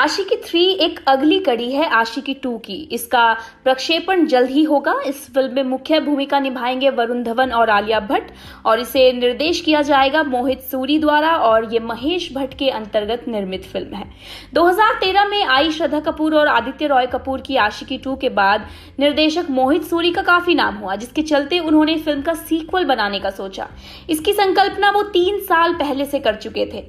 आशिकी 3 एक अगली कड़ी है आशिकी 2 की। इसका प्रक्षेपण जल्द ही होगा। इस फिल्म में मुख्य भूमिका निभाएंगे वरुण धवन और आलिया भट्ट और इसे निर्देश किया जाएगा मोहित सूरी द्वारा और ये महेश भट्ट के अंतर्गत निर्मित फिल्म है। 2013 में आई श्रद्धा कपूर और आदित्य रॉय कपूर की आशिकी 2 के बाद निर्देशक मोहित सूरी का काफी नाम हुआ, जिसके चलते उन्होंने फिल्म का सीक्वल बनाने का सोचा। इसकी संकल्पना वो 3 साल पहले से कर चुके थे,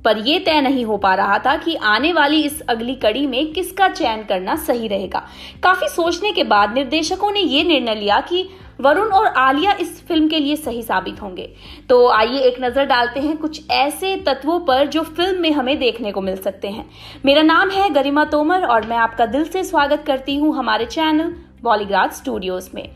पर यह तय नहीं हो पा रहा था कि आने वाली इस अगली कड़ी में किसका चयन करना सही रहेगा। काफी सोचने के बाद निर्देशकों ने यह निर्णय लिया कि वरुण और आलिया इस फिल्म के लिए सही साबित होंगे। तो आइए एक नजर डालते हैं कुछ ऐसे तत्वों पर जो फिल्म में हमें देखने को मिल सकते हैं। मेरा नाम है गरिमा तोमर और मैं आपका दिल से स्वागत करती हूँ हमारे चैनल बॉलीग्राज स्टूडियोज में।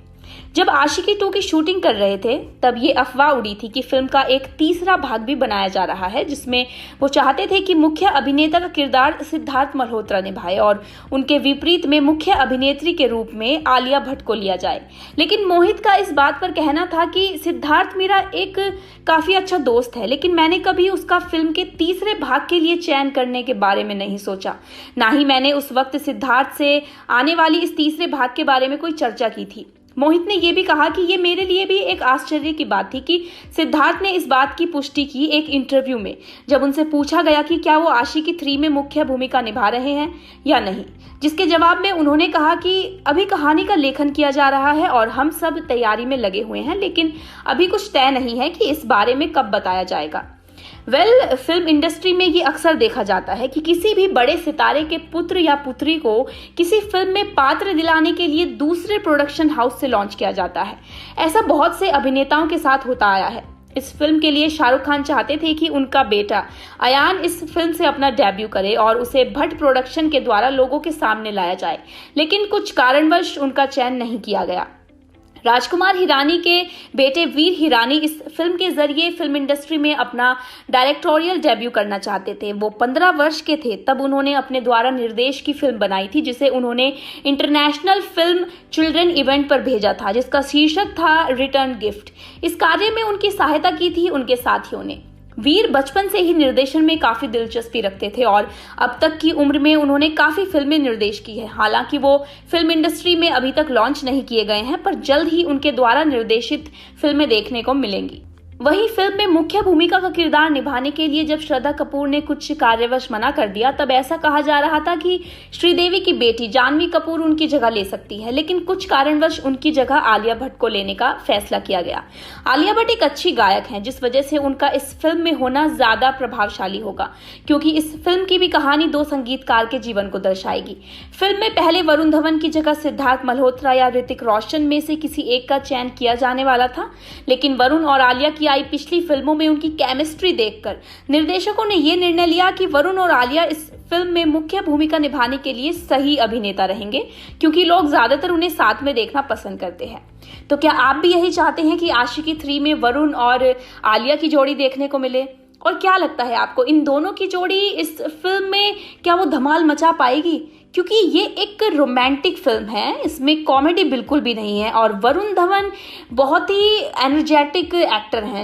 जब आशिकी 2 की शूटिंग कर रहे थे तब ये अफवाह उड़ी थी कि फिल्म का एक तीसरा भाग भी बनाया जा रहा है, जिसमें वो चाहते थे कि मुख्य अभिनेता का किरदार सिद्धार्थ मल्होत्रा निभाए और उनके विपरीत में मुख्य अभिनेत्री के रूप में आलिया भट्ट को लिया जाए। लेकिन मोहित का इस बात पर कहना था कि सिद्धार्थ मेरा एक काफी अच्छा दोस्त है, लेकिन मैंने कभी उसका फिल्म के तीसरे भाग के लिए चयन करने के बारे में नहीं सोचा। ना ही मैंने उस वक्त सिद्धार्थ से आने वाली इस तीसरे भाग के बारे में कोई चर्चा की थी। मोहित ने यह भी कहा कि ये मेरे लिए भी एक आश्चर्य की बात थी कि सिद्धार्थ ने इस बात की पुष्टि की एक इंटरव्यू में, जब उनसे पूछा गया कि क्या वो आशिकी 3 में मुख्य भूमिका निभा रहे हैं या नहीं, जिसके जवाब में उन्होंने कहा कि अभी कहानी का लेखन किया जा रहा है और हम सब तैयारी में लगे हुए हैं, लेकिन अभी कुछ तय नहीं है कि इस बारे में कब बताया जाएगा। फिल्म इंडस्ट्री में ये अक्सर देखा जाता है कि किसी भी बड़े सितारे के पुत्र या पुत्री को किसी फिल्म में पात्र दिलाने के लिए दूसरे प्रोडक्शन हाउस से लॉन्च किया जाता है। ऐसा बहुत से अभिनेताओं के साथ होता आया है। इस फिल्म के लिए शाहरुख खान चाहते थे कि उनका बेटा अयान इस फिल्म से अपना डेब्यू करे और उसे भट्ट प्रोडक्शन के द्वारा लोगों के सामने लाया जाए, लेकिन कुछ कारणवश उनका चयन नहीं किया गया। राजकुमार हिरानी के बेटे वीर हिरानी इस फिल्म के जरिए फिल्म इंडस्ट्री में अपना डायरेक्टोरियल डेब्यू करना चाहते थे। वो 15 वर्ष के थे तब उन्होंने अपने द्वारा निर्देश की फिल्म बनाई थी, जिसे उन्होंने इंटरनेशनल फिल्म चिल्ड्रन इवेंट पर भेजा था, जिसका शीर्षक था रिटर्न गिफ्ट। इस कार्य में उनकी सहायता की थी उनके साथियों ने। वीर बचपन से ही निर्देशन में काफी दिलचस्पी रखते थे और अब तक की उम्र में उन्होंने काफी फिल्में निर्देश की है। हालांकि वो फिल्म इंडस्ट्री में अभी तक लॉन्च नहीं किए गए हैं, पर जल्द ही उनके द्वारा निर्देशित फिल्में देखने को मिलेंगी। वहीं फिल्म में मुख्य भूमिका का किरदार निभाने के लिए जब श्रद्धा कपूर ने कुछ कार्यवश मना कर दिया, तब ऐसा कहा जा रहा था कि श्रीदेवी की बेटी जानवी कपूर उनकी जगह ले सकती है, लेकिन कुछ कारणवश उनकी जगह आलिया भट्ट को लेने का फैसला किया गया। आलिया भट्ट एक अच्छी गायक हैं, जिस वजह से उनका इस फिल्म में होना ज्यादा प्रभावशाली होगा, क्योंकि इस फिल्म की भी कहानी 2 संगीतकार के जीवन को दर्शाएगी। फिल्म में पहले वरुण धवन की जगह सिद्धार्थ मल्होत्रा या ऋतिक रोशन में से किसी एक का चयन किया जाने वाला था, लेकिन वरुण और आलिया की आई पिछली फिल्मों में उनकी केमिस्ट्री देखकर निर्देशकों ने यह निर्णय लिया कि वरुण और आलिया इस फिल्म में मुख्य भूमिका निभाने के लिए सही अभिनेता रहेंगे, क्योंकि लोग ज्यादातर उन्हें साथ में देखना पसंद करते हैं। तो क्या आप भी यही चाहते हैं कि आशिकी 3 में वरुण और आलिया की जोड़ी देखने को मिले? और क्या लगता है आपको, इन दोनों की जोड़ी इस फिल्म में क्या वो धमाल मचा पाएगी? क्योंकि ये एक रोमांटिक फिल्म है, इसमें कॉमेडी बिल्कुल भी नहीं है और वरुण धवन बहुत ही एनर्जेटिक एक्टर हैं।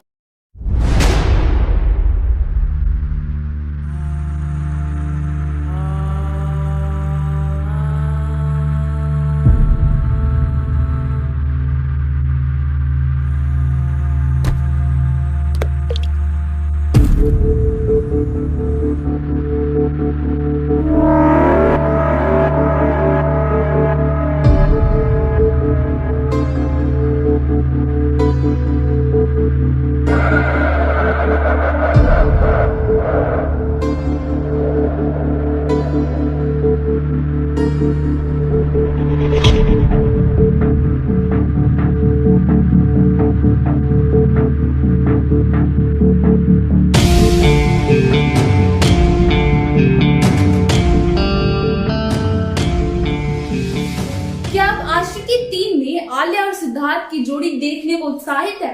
आशिकी 3 में आलिया और सिद्धार्थ की जोड़ी देखने को उत्साहित है।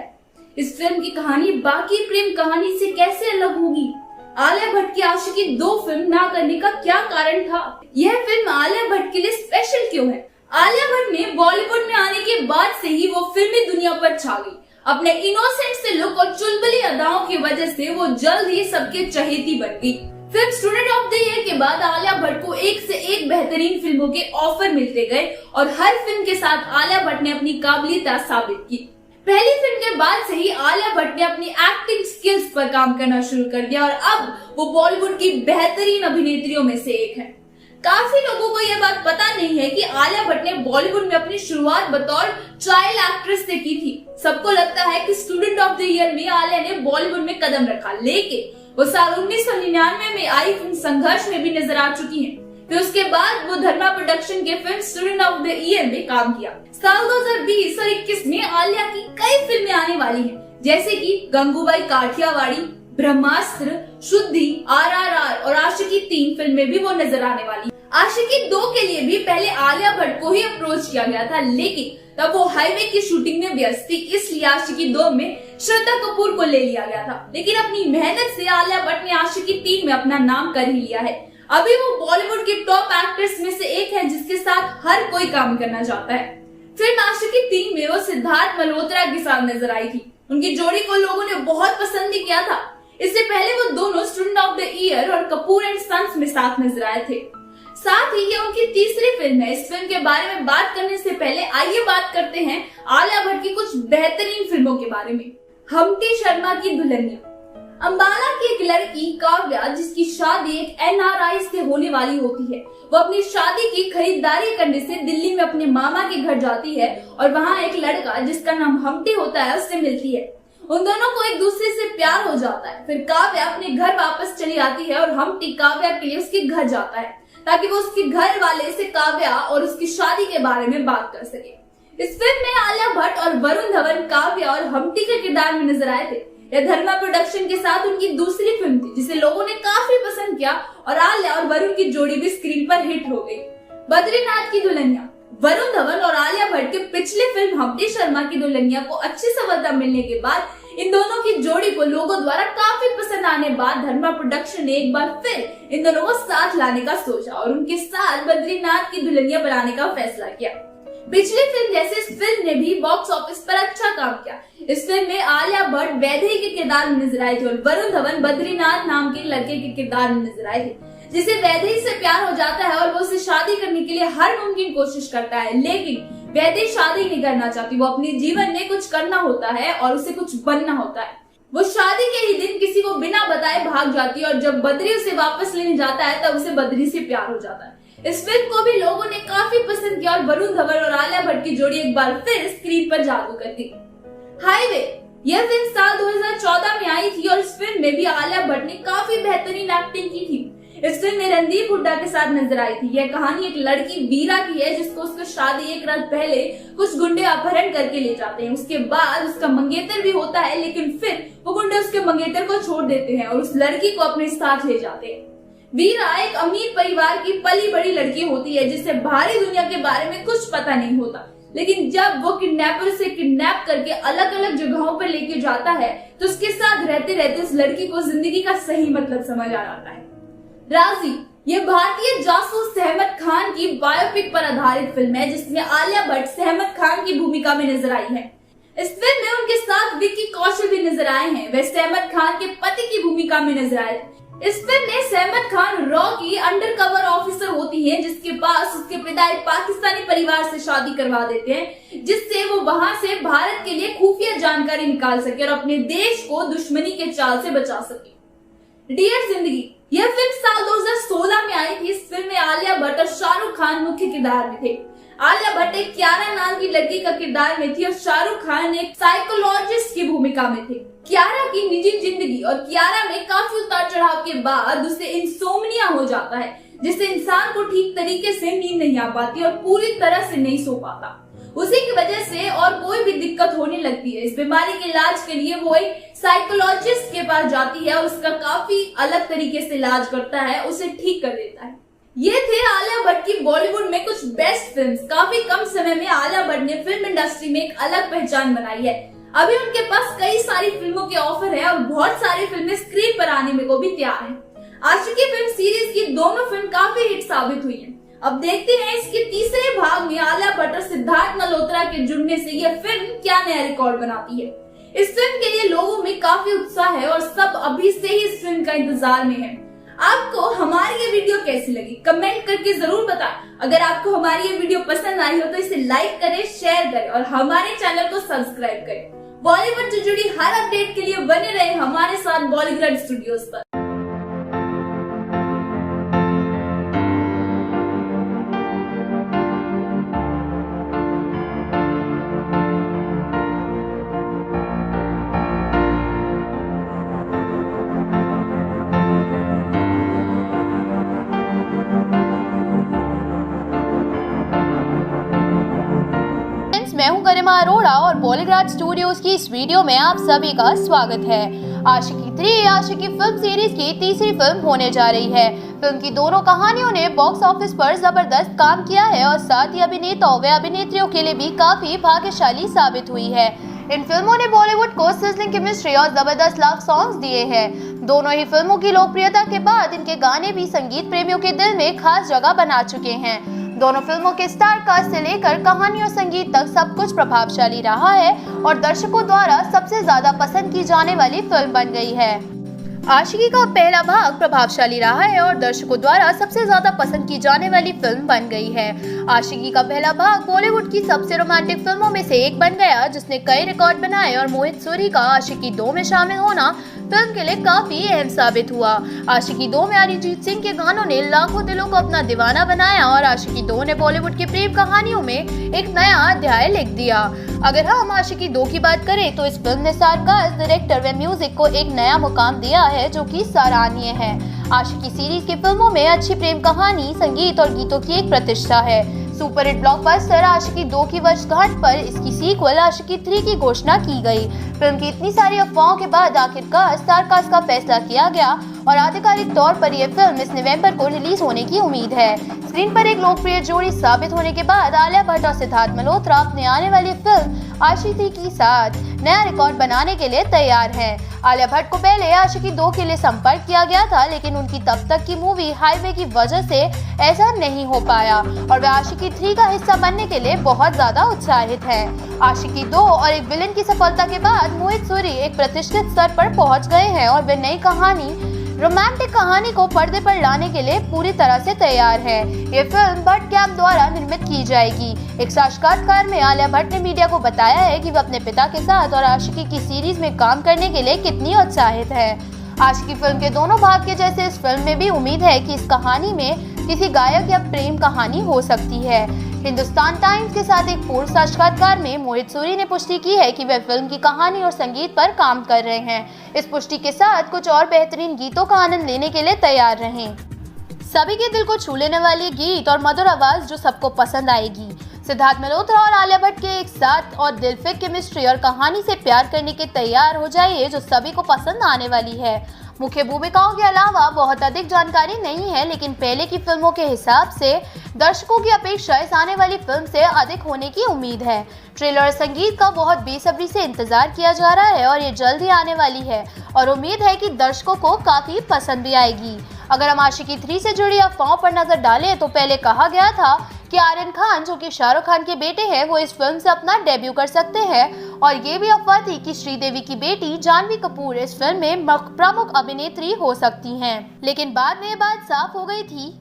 इस फिल्म की कहानी बाकी प्रेम कहानी से कैसे अलग होगी? आलिया भट्ट की आशिकी 2 फिल्म ना करने का क्या कारण था? यह फिल्म आलिया भट्ट के लिए स्पेशल क्यों है? आलिया भट्ट ने बॉलीवुड में आने के बाद से ही वो फिल्मी दुनिया पर छा गई। अपने इनोसेंट से लुक और चुलबुली अदाओं की वजह से वो जल्द ही सबके चहेती बन गई। Film student of the year के बाद आलिया भट्ट को एक से एक बेहतरीन फिल्मों के ऑफर मिलते गए और हर फिल्म के साथ आलिया भट्ट ने अपनी काबिलियत साबित की। पहली फिल्म के बाद से ही आलिया भट्ट ने अपनी एक्टिंग स्किल्स पर काम करना शुरू कर दिया और अब वो बॉलीवुड की बेहतरीन अभिनेत्रियों में से एक है। काफी लोगों को यह बात पता नहीं है कि आलिया भट्ट ने बॉलीवुड में अपनी शुरुआत बतौर चाइल्ड एक्ट्रेस से की थी। सबको लगता है कि स्टूडेंट ऑफ द ईयर में आलिया ने बॉलीवुड में कदम रखा, लेकिन वो साल 1999 में आई फिल्म संघर्ष में भी नजर आ चुकी हैं। फिर उसके बाद वो धर्मा प्रोडक्शन के film student of the year में काम किया। साल 2020 और 21 में आलिया की कई फिल्में आने वाली हैं, जैसे कि गंगूबाई काठियावाड़ी, ब्रह्मास्त्र, शुद्धि, RRR और आशिकी 3 फिल्में भी वो नजर आने वाली। आशिकी 2 के लिए भी पहले आलिया भट्ट को ही अप्रोच किया गया था, लेकिन तब वो हाईवे की शूटिंग में व्यस्त थी, इसलिए आशिकी 2 में श्रद्धा कपूर को ले लिया गया था। लेकिन अपनी मेहनत से आलिया भट्ट ने आशिकी 3 में अपना नाम कर ही लिया है। अभी वो बॉलीवुड की टॉप एक्ट्रेस में से एक है जिसके साथ हर कोई काम करना चाहता है। फिल्म आशिकी 3 में वो सिद्धार्थ मल्होत्रा के साथ नजर आई थी। उनकी जोड़ी को लोगों ने बहुत पसंद भी किया था। इससे पहले वो दोनों स्टूडेंट ऑफ द ईयर और कपूर एंड सन्स में साथ नजर आए थे। साथ ही ये उनकी तीसरी फिल्म है। इस फिल्म के बारे में बात करने से पहले आइए बात करते हैं आलिया भट्ट की कुछ बेहतरीन फिल्मों के बारे में। हम्टी शर्मा की दुल्हनिया। अंबाला की एक लड़की काव्या, जिसकी शादी एक NRI से होने वाली होती है, वो अपनी शादी की खरीदारी करने से दिल्ली में अपने मामा के घर जाती है और वहाँ एक लड़का जिसका नाम हम्टी होता है उससे मिलती है। उन दोनों को एक दूसरे से प्यार हो जाता है। फिर काव्या अपने घर वापस चली आती है और हम्टी काव्या के लिए उसके घर जाता है ताकि वो उसके घर वाले से काव्या और उसकी शादी के बारे में बात कर सके। इस फिल्म में आलिया भट्ट और वरुण धवन काव्या और हम्टी के किरदार में नजर आए थे। यह धर्मा प्रोडक्शन के साथ उनकी दूसरी फिल्म थी जिसे लोगों ने काफी पसंद किया और आलिया और वरुण की जोड़ी भी स्क्रीन पर हिट हो गई। बद्रीनाथ की दुल्हनिया। वरुण धवन और आलिया भट्ट के पिछले फिल्म हम्टी शर्मा की दुल्हनिया को अच्छी सफलता मिलने के बाद इन दोनों की जोड़ी को लोगों द्वारा काफी पसंद आने बाद धर्मा प्रोडक्शन ने एक बार फिर इन दोनों को साथ लाने का सोचा और उनके साथ बद्रीनाथ की दुल्हनिया बनाने का फैसला किया। पिछली फिल्म जैसे इस फिल्म ने भी बॉक्स ऑफिस पर अच्छा काम किया। इस फिल्म में आलिया भट्ट वैदेही के किरदार में नजर आए थे और वरुण धवन बद्रीनाथ नाम के लड़के के किरदार में नजर आए थे, जिसे वैदेही से प्यार हो जाता है और वो उसे शादी करने के लिए हर मुमकिन कोशिश करता है, लेकिन वैदेही शादी नहीं करना चाहती। वो अपने जीवन में कुछ करना होता है और उसे कुछ बनना होता है। वो शादी के ही दिन किसी को बिना बताए भाग जाती है और जब बद्री उसे वापस लेने जाता है तब उसे बद्री से प्यार हो जाता है। इस फिल्म को भी लोगों ने काफी पसंद किया और वरुण धवन और आलिया भट्ट की जोड़ी एक बार फिर स्क्रीन पर जादू कर दी। हाईवे। यह फिल्म साल 2014 में आई थी और इस फिल्म में भी आलिया भट्ट ने काफी बेहतरीन एक्टिंग की थी। इस फिल्म में रणदीप हुड्डा के साथ नजर आई थी। यह कहानी एक लड़की वीरा की है जिसको उसका शादी एक रात पहले कुछ गुंडे अपहरण करके ले जाते हैं। उसके बाद उसका मंगेतर भी होता है, लेकिन फिर वो गुंडे उसके मंगेतर को छोड़ देते हैं और उस लड़की को अपने साथ ले जाते हैं। वीरा एक अमीर परिवार की पली बड़ी लड़की होती है जिसे बाहरी दुनिया के बारे में कुछ पता नहीं होता, लेकिन जब वो किडनैपर से किडनैप करके अलग अलग जगहों पर लेके जाता है तो उसके साथ रहते रहते उस लड़की को जिंदगी का सही मतलब समझ आ जाता है। राजी। ये भारतीय जासूस सहमत खान की बायोपिक पर आधारित फिल्म है जिसमें आलिया भट्ट सहमत खान की भूमिका में नजर आई है। इस फिल्म में उनके साथ विक्की कौशल भी नजर आए हैं। वे सहमत खान के पति की भूमिका में नजर आए। इस फिल्म में सहमत खान रॉ की अंडरकवर ऑफिसर होती है जिसके पास उसके पिता एक पाकिस्तानी परिवार से शादी करवा देते हैं जिससे वो वहां से भारत के लिए खुफिया जानकारी निकाल सके और अपने देश को दुश्मनी के चाल से बचा सके। डियर जिंदगी। यह फिल्म साल 2016 में आई थी। इस फिल्म में आलिया भट्ट और शाहरुख खान मुख्य किरदार में थे। आलिया भट्ट एक कियारा नाम की लड़की का किरदार में थी और शाहरुख खान एक साइकोलॉजिस्ट की भूमिका में थे। कियारा की निजी जिंदगी और कियारा में काफी उतार चढ़ाव के बाद उसे इंसोम्निया हो जाता है जिससे इंसान को ठीक तरीके से नींद नहीं आ पाती और पूरी तरह से नहीं सो पाता। उसी की वजह से और कोई भी दिक्कत होने लगती है। इस बीमारी के इलाज के लिए वो एक साइकोलॉजिस्ट के पास जाती है और उसका काफी अलग तरीके से इलाज करता है, उसे ठीक कर देता है। ये थे आलिया भट्ट की बॉलीवुड में कुछ बेस्ट फिल्म्स। काफी कम समय में आलिया भट्ट ने फिल्म इंडस्ट्री में एक अलग पहचान बनाई है। अभी उनके पास कई सारी फिल्मों के ऑफर है और बहुत सारी फिल्में स्क्रीन पर आने में को भी तैयार है। आशिकी फिल्म सीरीज की दोनों फिल्म काफी हिट साबित हुई है। अब देखते हैं इसके तीसरे भाग में आलिया भट्ट और सिद्धार्थ मल्होत्रा के जुड़ने से यह फिल्म क्या नया रिकॉर्ड बनाती है। इस फिल्म के लिए लोगों में काफी उत्साह है और सब अभी से ही इस फिल्म का इंतजार में है। आपको हमारी ये वीडियो कैसी लगी कमेंट करके जरूर बताएं। अगर आपको हमारी ये वीडियो पसंद आई हो तो इसे लाइक करें, शेयर करें और हमारे चैनल को सब्सक्राइब करें। बॉलीवुड से जुड़ी हर अपडेट के लिए बने रहे हमारे साथ बॉलीवुड स्टूडियोज पर। मैं हूं गरिमा अरोड़ा और बॉलीवुड स्टूडियोज की इस वीडियो में आप सभी का स्वागत है। आशिकी 3 आशिकी फिल्म सीरीज की तीसरी फिल्म होने जा रही है। फिल्म की दोनों कहानियों ने बॉक्स ऑफिस पर जबरदस्त काम किया है और साथ ही अभिनेताओं व अभिनेत्रियों के लिए भी काफी भाग्यशाली साबित हुई है। इन फिल्मों ने बॉलीवुड को सिजलिंग केमिस्ट्री और जबरदस्त लव सॉन्ग्स दिए हैं। दोनों ही फिल्मों की लोकप्रियता के बाद इनके गाने भी संगीत प्रेमियों के दिल में खास जगह बना चुके हैं। दोनों फिल्मों के स्टार कास्ट से लेकर कहानी और संगीत तक सब कुछ प्रभावशाली रहा है और दर्शकों द्वारा सबसे ज्यादा पसंद की जाने वाली फिल्म बन गई है। आशिकी का पहला भाग प्रभावशाली रहा है और दर्शकों द्वारा सबसे ज्यादा पसंद की जाने वाली फिल्म बन गई है। आशिकी का पहला भाग बॉलीवुड की सबसे रोमांटिक फिल्मों में से एक बन गया, जिसने कई रिकॉर्ड बनाए और मोहित सूरी का आशिकी 2 में शामिल होना फिल्म के लिए काफी अहम साबित हुआ। आशिकी 2 में अरिजीत सिंह के गानों ने लाखों दिलों को अपना दीवाना बनाया और आशिकी 2 ने बॉलीवुड की प्रेम कहानियों में एक नया अध्याय लिख दिया। अगर हम आशिकी 2 की बात करें तो इस फिल्म ने स्टारकास्ट, डायरेक्टर व म्यूजिक को एक नया मुकाम दिया है जो कि सराहनीय है। आशिकी सीरीज की फिल्मों में अच्छी प्रेम कहानी, संगीत और गीतों की एक प्रतिष्ठा है। सुपरहिट ब्लॉकबस्टर आशिकी 2 की वर्षगांठ पर इसकी सीक्वल आशिकी 3 की घोषणा की गई। फिल्म की इतनी सारी अफवाहों के बाद आखिरकार स्टारकास्ट का फैसला किया गया और आधिकारिक तौर पर यह फिल्म इस नवंबर को रिलीज होने की उम्मीद है। स्क्रीन पर एक लोकप्रिय जोड़ी साबित होने के बाद आलिया भट्ट और सिद्धार्थ मल्होत्रा अपने आने वाली फिल्म आशिकी के साथ नया रिकॉर्ड बनाने के लिए तैयार हैं। आलिया भट्ट को पहले आशिकी 2 के लिए संपर्क किया गया था, लेकिन उनकी तब तक की मूवी हाईवे की वजह से ऐसा नहीं हो पाया और वे आशिकी 3 का हिस्सा बनने के लिए बहुत ज्यादा उत्साहित है। आशिकी 2 और एक विलन की सफलता के बाद मोहित सूरी एक प्रतिष्ठित स्तर पर पहुंच गए हैं और वे नई कहानी, रोमांटिक कहानी को पर्दे पर लाने के लिए पूरी तरह से तैयार है। ये फिल्म भट्ट कैंप द्वारा निर्मित की जाएगी। एक साक्षात्कार में आलिया भट्ट ने मीडिया को बताया है कि वह अपने पिता के साथ और आशिकी की सीरीज में काम करने के लिए कितनी उत्साहित है। आशिकी फिल्म के दोनों भाग के जैसे इस फिल्म में भी उम्मीद है कि इस कहानी में किसी गायक या प्रेम कहानी हो सकती है। हिंदुस्तान टाइम्स के साथ एक पूर्ण साक्षात्कार में मोहित सूरी ने पुष्टि की है कि वे फिल्म की कहानी और संगीत पर काम कर रहे हैं। इस पुष्टि के साथ कुछ और बेहतरीन गीतों का आनंद लेने के लिए तैयार रहें। सभी के दिल को छू लेने वाली गीत और मधुर आवाज जो सबको पसंद आएगी। सिद्धार्थ मल्होत्रा और आलिया भट्ट के एक साथ और दिलफिक केमिस्ट्री और कहानी से प्यार करने के तैयार हो जाइए जो सभी को पसंद आने वाली है। मुख्य भूमिकाओं के अलावा बहुत अधिक जानकारी नहीं है, लेकिन पहले की फिल्मों के हिसाब से दर्शकों की अपेक्षा इस आने वाली फिल्म से अधिक होने की उम्मीद है। ट्रेलर और संगीत का बहुत बेसब्री से इंतजार किया जा रहा है और ये जल्द ही आने वाली है और उम्मीद है कि दर्शकों को काफी पसंद भी आएगी। अगर हम आशिकी 3 से जुड़ी अफवाहों पर नजर डालें तो पहले कहा गया था कि आर्यन खान, जो कि शाहरुख खान के बेटे हैं, वो इस फिल्म से अपना डेब्यू कर सकते हैं और ये भी अफवाह थी कि श्रीदेवी की बेटी जानवी कपूर इस फिल्म में प्रमुख अभिनेत्री हो सकती हैं। लेकिन बाद में ये बात साफ हो गई थी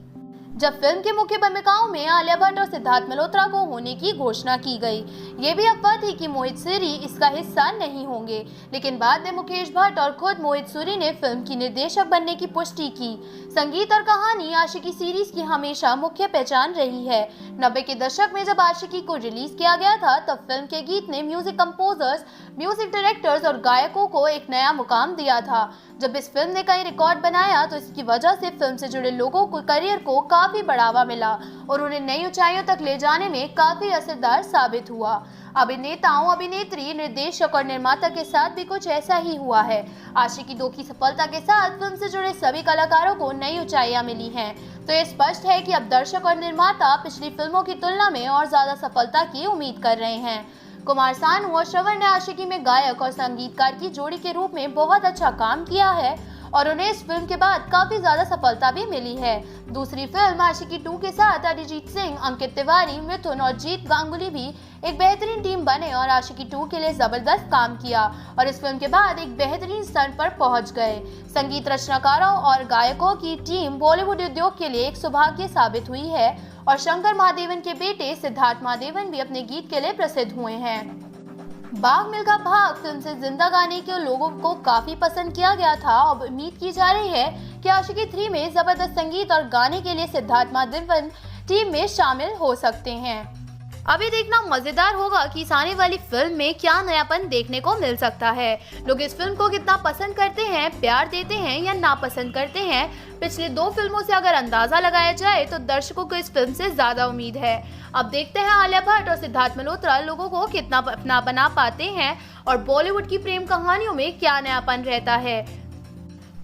जब फिल्म के मुख्य भूमिकाओं में आलिया भट्ट और सिद्धार्थ मल्होत्रा को होने की घोषणा की गई। ये भी अफवाह थी कि मोहित सूरी इसका हिस्सा नहीं होंगे, लेकिन बाद में मुकेश भट्ट और खुद मोहित सूरी ने फिल्म की निर्देशक बनने की पुष्टि की। संगीत और कहानी आशिकी सीरीज की हमेशा मुख्य पहचान रही है। 90 के दशक में जब आशिकी को रिलीज किया गया था तब फिल्म के गीत ने म्यूजिक कंपोजर्स, म्यूजिक डायरेक्टर्स और गायकों को एक नया मुकाम दिया था। जब इस फिल्म ने कई रिकॉर्ड बनाया तो इसकी वजह से फिल्म से जुड़े लोगों को करियर को काफी बढ़ावा मिला और उन्हें नई ऊंचाइयों तक ले जाने में काफी असरदार साबित हुआ। अभिनेताओं, अभिनेत्री, निर्देशक और निर्माता के साथ भी कुछ ऐसा ही हुआ है। आशिकी 2 की सफलता के साथ फिल्म से जुड़े सभी कलाकारों को नई ऊंचाइयां मिली हैं, तो ये स्पष्ट है कि अब दर्शक और निर्माता पिछली फिल्मों की तुलना में और ज्यादा सफलता की उम्मीद कर रहे हैं। कुमार सानू और श्रवण ने आशिकी में गायक और संगीतकार की जोड़ी के रूप में बहुत अच्छा काम किया है और उन्हें इस फिल्म के बाद काफी ज्यादा सफलता भी मिली है। दूसरी फिल्म आशिकी 2 के साथ अरिजीत सिंह, अंकित तिवारी, मिथुन और जीत गांगुली भी एक बेहतरीन टीम बने और आशिकी 2 के लिए जबरदस्त काम किया और इस फिल्म के बाद एक बेहतरीन स्तर पर पहुंच गए। संगीत रचनाकारों और गायकों की टीम बॉलीवुड उद्योग के लिए एक सौभाग्य साबित हुई है और शंकर महादेवन के बेटे सिद्धार्थ महादेवन भी अपने गीत के लिए प्रसिद्ध हुए हैं। भाग मिल्खा भाग फिल्म से जिंदा गाने के लोगों को काफी पसंद किया गया था। अब उम्मीद की जा रही है कि आशिकी 3 में जबरदस्त संगीत और गाने के लिए सिद्धार्थ महादेवन टीम में शामिल हो सकते हैं। अभी देखना मजेदार होगा कि इस आने वाली फिल्म में क्या नयापन देखने को मिल सकता है। लोग इस फिल्म को कितना पसंद करते हैं, प्यार देते हैं या नापसंद करते हैं। पिछले 2 फिल्मों से अगर अंदाजा लगाया जाए तो दर्शकों को इस फिल्म से ज्यादा उम्मीद है। अब देखते हैं आलिया भट्ट और सिद्धार्थ मल्होत्रा लोगों को कितना अपना बना पाते हैं और बॉलीवुड की प्रेम कहानियों में क्या नयापन रहता है।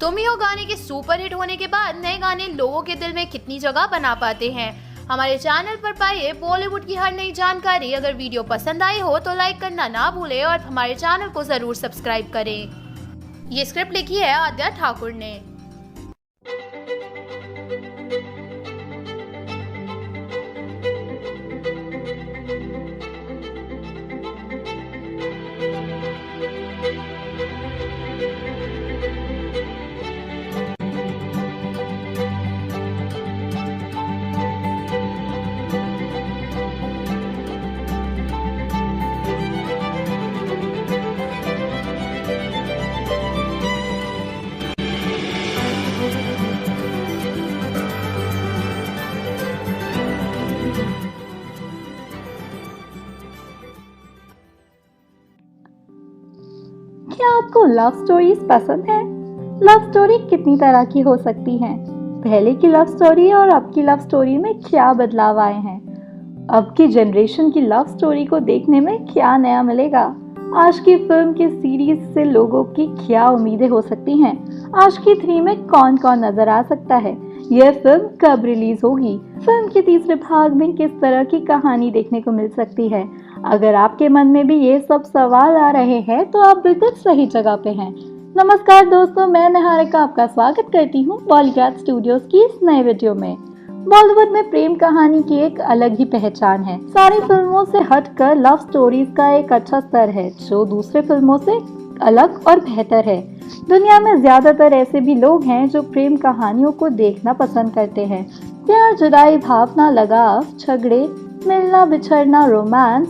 तुम ही हो गाने के सुपरहिट होने के बाद नए गाने लोगों के दिल में कितनी जगह बना पाते हैं। हमारे चैनल पर पाइए बॉलीवुड की हर नई जानकारी। अगर वीडियो पसंद आई हो तो लाइक करना ना भूलें और हमारे चैनल को जरूर सब्सक्राइब करें। ये स्क्रिप्ट लिखी है आद्या ठाकुर ने। क्या आपको लव स्टोरीज पसंद है? लव स्टोरी कितनी तरह की हो सकती हैं? पहले की लव स्टोरी और अब की लव स्टोरी में क्या बदलाव आए हैं? अब की जनरेशन की लव स्टोरी को देखने में क्या नया मिलेगा? आज की फिल्म की सीरीज से लोगों की क्या उम्मीदें हो सकती हैं? आशिकी 3 में कौन कौन नजर आ सकता है? यह फिल्म कब रिलीज होगी? फिल्म के तीसरे भाग में किस तरह की कहानी देखने को मिल सकती है? अगर आपके मन में भी ये सब सवाल आ रहे हैं तो आप बिल्कुल सही जगह पे हैं। नमस्कार दोस्तों, मैं निहारिका आपका स्वागत करती हूँ बॉलीग्राज स्टूडियोज की इस नए वीडियो में। बॉलीवुड में प्रेम कहानी की एक अलग ही पहचान है। सारी फिल्मों से हटकर लव स्टोरीज का एक अच्छा स्तर है जो दूसरे फिल्मों से अलग और बेहतर है। दुनिया में ज्यादातर ऐसे भी लोग हैं जो प्रेम कहानियों को देखना पसंद करते हैं। प्यार, जुदाई, भावना, लगाव, झगड़े, मिलना, बिछड़ना, रोमांस,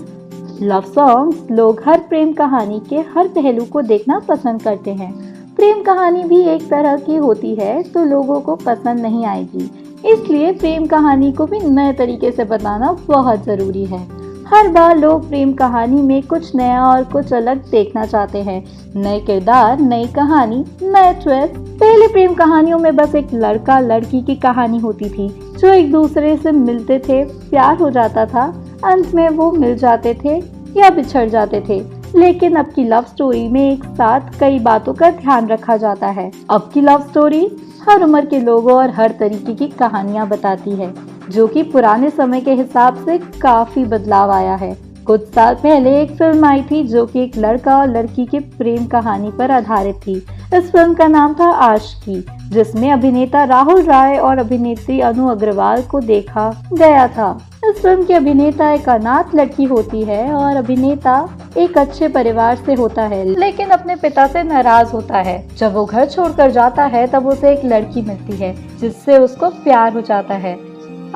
लव सॉन्ग्स, लोग हर प्रेम कहानी के हर पहलू को देखना पसंद करते हैं। प्रेम कहानी भी एक तरह की होती है तो लोगों को पसंद नहीं आएगी, इसलिए प्रेम कहानी को भी नए तरीके से बताना बहुत जरूरी है। हर बार लोग प्रेम कहानी में कुछ नया और कुछ अलग देखना चाहते हैं। नए किरदार, नई कहानी, नए ट्विस्ट। पहले प्रेम कहानियों में बस एक लड़का लड़की की कहानी होती थी जो एक दूसरे से मिलते थे, प्यार हो जाता था, अंत में वो मिल जाते थे या बिछड़ जाते थे। लेकिन अब की लव स्टोरी में एक साथ कई बातों का ध्यान रखा जाता है। अब की लव स्टोरी हर उम्र के लोगों और हर तरीके की कहानियां बताती है, जो कि पुराने समय के हिसाब से काफी बदलाव आया है। कुछ साल पहले एक फिल्म आई थी जो कि एक लड़का और लड़की के प्रेम कहानी पर आधारित थी। इस फिल्म का नाम था आशिकी, जिसमें अभिनेता राहुल राय और अभिनेत्री अनु अग्रवाल को देखा गया था। इस फिल्म की अभिनेता एक अनाथ लड़की होती है और अभिनेता एक अच्छे परिवार से होता है, लेकिन अपने पिता से नाराज होता है। जब वो घर छोड़कर जाता है तब उसे एक लड़की मिलती है जिससे उसको प्यार हो जाता है।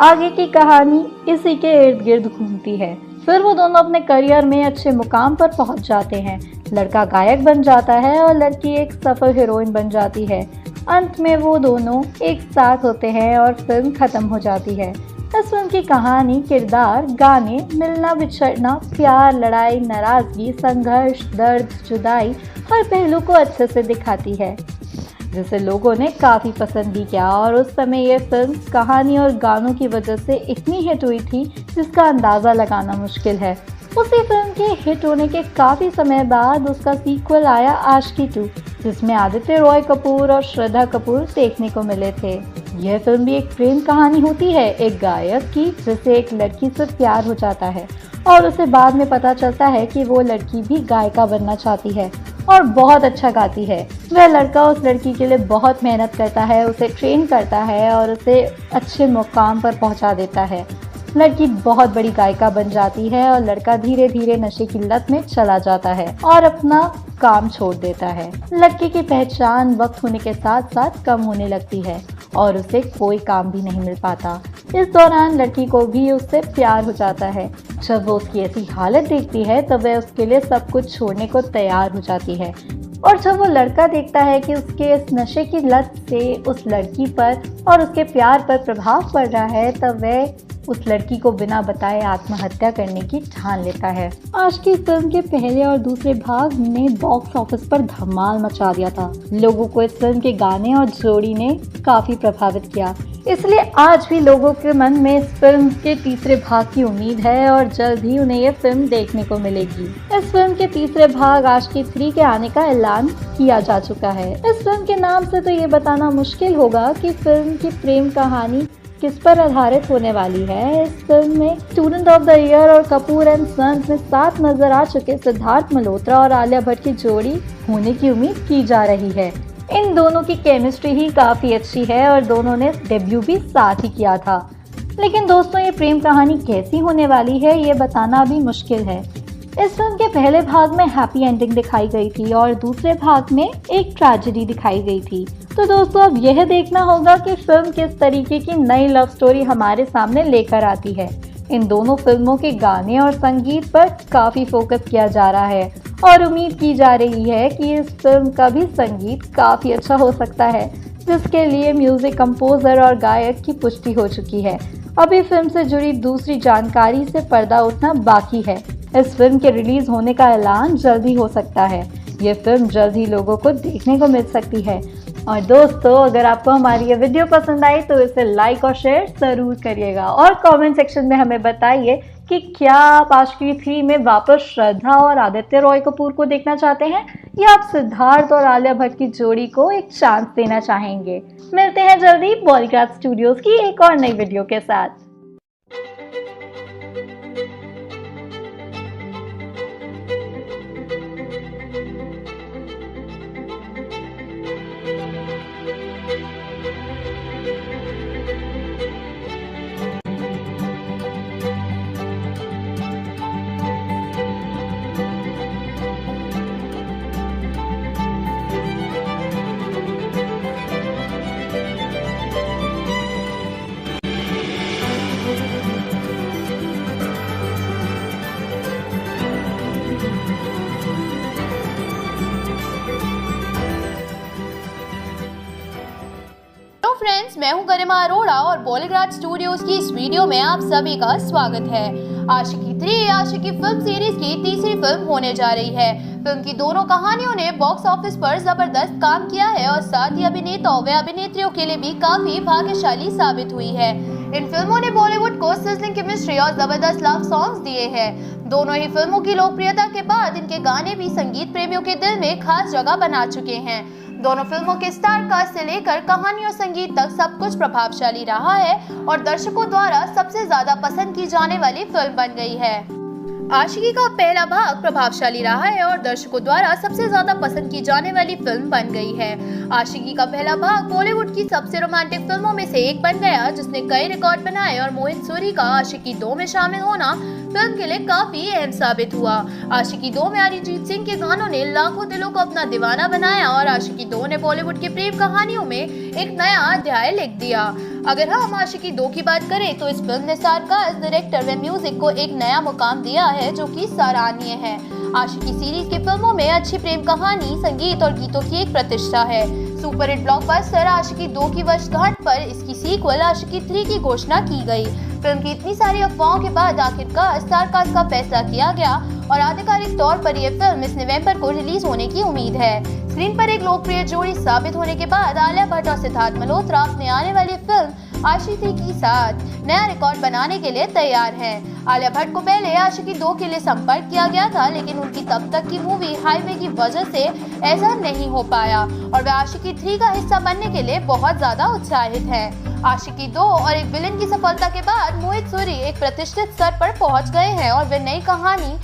आगे की कहानी इसी के इर्द गिर्द घूमती है। फिर वो दोनों अपने करियर में अच्छे मुकाम पर पहुंच जाते हैं। लड़का गायक बन जाता है और लड़की एक सफल हीरोइन बन जाती है। अंत में वो दोनों एक साथ होते हैं और फिल्म खत्म हो जाती है। इस फिल्म की कहानी, किरदार, गाने, मिलना बिछड़ना, प्यार, लड़ाई, नाराजगी, संघर्ष, दर्द, जुदाई हर पहलू को अच्छे से दिखाती है, जिसे लोगों ने काफ़ी पसंद भी किया। और उस समय ये फिल्म कहानी और गानों की वजह से इतनी हिट हुई थी जिसका अंदाज़ा लगाना मुश्किल है। उसी फिल्म के हिट होने के काफ़ी समय बाद उसका सीक्वल आया आशिकी 2, जिसमें आदित्य रॉय कपूर और श्रद्धा कपूर देखने को मिले थे। यह फिल्म भी एक प्रेम कहानी होती है, एक गायक की जिसे एक लड़की से प्यार हो जाता है और उसे बाद में पता चलता है कि वो लड़की भी गायिका बनना चाहती है। और बहुत अच्छा गाती है। वह लड़का उस लड़की के लिए बहुत मेहनत करता है, उसे ट्रेन करता है और उसे अच्छे मुकाम पर पहुंचा देता है। लड़की बहुत बड़ी गायिका बन जाती है और लड़का धीरे धीरे नशे की लत में चला जाता है और अपना काम छोड़ देता है। लड़की की पहचान वक्त होने के साथ साथ कम होने लगती है और उसे कोई काम भी नहीं मिल पाता। इस दौरान लड़की को भी उससे प्यार हो जाता है। जब वो उसकी ऐसी हालत देखती है तब वह उसके लिए सब कुछ छोड़ने को तैयार हो जाती है। और जब वो लड़का देखता है कि उसके इस नशे की लत से उस लड़की पर और उसके प्यार पर प्रभाव पड़ रहा है तब वह उस लड़की को बिना बताए आत्महत्या करने की ठान लेता है। आज की फिल्म के पहले और दूसरे भाग ने बॉक्स ऑफिस पर धमाल मचा दिया था। लोगों को इस फिल्म के गाने और जोड़ी ने काफी प्रभावित किया, इसलिए आज भी लोगों के मन में इस फिल्म के तीसरे भाग की उम्मीद है और जल्द ही उन्हें ये फिल्म देखने को मिलेगी। इस फिल्म के तीसरे भाग आशिकी 3 के आने का ऐलान किया जा चुका है। इस फिल्म के नाम से तो ये बताना मुश्किल होगा कि फिल्म की प्रेम कहानी किस पर आधारित होने वाली है। इस फिल्म में स्टूडेंट ऑफ द ईयर और कपूर एंड सन्स में साथ नजर आ चुके सिद्धार्थ मल्होत्रा और आलिया भट्ट की जोड़ी होने की उम्मीद की जा रही है। इन दोनों की केमिस्ट्री ही काफी अच्छी है और दोनों ने डेब्यू भी साथ ही किया था। लेकिन दोस्तों, ये प्रेम कहानी कैसी होने वाली है ये बताना अभी मुश्किल है। इस फिल्म के पहले भाग में हैप्पी एंडिंग दिखाई गई थी और दूसरे भाग में एक ट्रेजेडी दिखाई गई थी। तो दोस्तों, अब यह देखना होगा कि फिल्म किस तरीके की नई लव स्टोरी हमारे सामने लेकर आती है। इन दोनों फिल्मों के गाने और संगीत पर काफी फोकस किया जा रहा है और उम्मीद की जा रही है कि इस फिल्म का भी संगीत काफी अच्छा हो सकता है, जिसके लिए म्यूजिक कंपोजर और गायक की पुष्टि हो चुकी है। अभी फिल्म से जुड़ी दूसरी जानकारी से पर्दा उठना बाकी है। इस फिल्म के रिलीज होने का ऐलान जल्द ही हो सकता है। ये फिल्म जल्द ही लोगों को देखने को मिल सकती है। और दोस्तों, अगर आपको हमारी ये वीडियो पसंद आई तो इसे लाइक और शेयर जरूर करिएगा और कमेंट सेक्शन में हमें बताइए कि क्या आप आशिकी 3 में वापस श्रद्धा और आदित्य रॉय कपूर को देखना चाहते हैं या आप सिद्धार्थ और आलिया भट्ट की जोड़ी को एक चांस देना चाहेंगे। मिलते हैं जल्दी बॉलीग्राज स्टूडियोज की एक और नई वीडियो के साथ। फ्रेंड्स, मैं हूं गरिमा अरोड़ा और बॉलीग्राज स्टूडियोज की इस वीडियो में आप सभी का स्वागत है। आशिकी 3 आशिकी फिल्म सीरीज की तीसरी फिल्म होने जा रही है। फिल्म की दोनों कहानियों ने बॉक्स ऑफिस पर जबरदस्त काम किया है और साथ ही अभिनेताओं व अभिनेत्रियों के लिए भी काफी भाग्यशाली साबित हुई है। इन फिल्मों ने बॉलीवुड को सिजलिंग केमिस्ट्री और जबरदस्त लव सॉन्ग्स दिए हैं। दोनों ही फिल्मों की लोकप्रियता के बाद इनके गाने भी संगीत प्रेमियों के दिल में खास जगह बना चुके हैं। दोनों फिल्मों के स्टार कास्ट से लेकर कहानी और संगीत तक सब कुछ प्रभावशाली रहा है और दर्शकों द्वारा सबसे ज्यादा पसंद की जाने वाली फिल्म बन गई है। आशिकी का पहला भाग प्रभावशाली रहा है और दर्शकों द्वारा सबसे ज्यादा पसंद की जाने वाली फिल्म बन गई है। आशिकी का पहला भाग बॉलीवुड की सबसे रोमांटिक फिल्मों में से एक बन गया, जिसने कई रिकॉर्ड बनाए और मोहित सूरी का आशिकी 2 में शामिल होना फिल्म के लिए काफी अहम साबित हुआ। आशिकी 2 में अरिजीत सिंह के गानों ने लाखों दिलों को अपना दीवाना बनाया और आशिकी 2 ने बॉलीवुड की प्रेम कहानियों में एक नया अध्याय लिख दिया। अगर हम आशिकी 2 की बात करें तो इस फिल्म ने स्टारकास्ट, डायरेक्टर व म्यूजिक को एक नया मुकाम दिया है जो कि सराहनीय है। आशिकी सीरीज की फिल्मों में अच्छी प्रेम कहानी, संगीत और गीतों की एक प्रतिष्ठा है। सुपरहिट ब्लॉकबस्टर आशिकी 2 की वर्षगांठ पर इसकी सीक्वल आशिकी 3 की घोषणा की गई। फिल्म की इतनी सारी अफवाहों के बाद आखिरकार स्टारकास्ट का फैसला किया गया और आधिकारिक तौर पर यह फिल्म इस नवंबर को रिलीज होने की उम्मीद है। स्क्रीन पर एक लोकप्रिय जोड़ी साबित होने के बाद आलिया भट्ट और सिद्धार्थ मल्होत्रा अपने आने वाली फिल्म आशिकी 3 के साथ नया रिकॉर्ड बनाने के लिए तैयार हैं। आलिया भट्ट को पहले आशिकी 2 के लिए संपर्क किया गया था, लेकिन उनकी तब तक की मूवी हाईवे की वजह से ऐसा नहीं हो पाया और वे आशिकी 3 का हिस्सा बनने के लिए बहुत ज्यादा उत्साहित है। आशिकी 2 और एक विलेन की सफलता के बाद मोहित सूरी एक प्रतिष्ठित स्तर पर पहुंच गए हैं और वे नई कहानी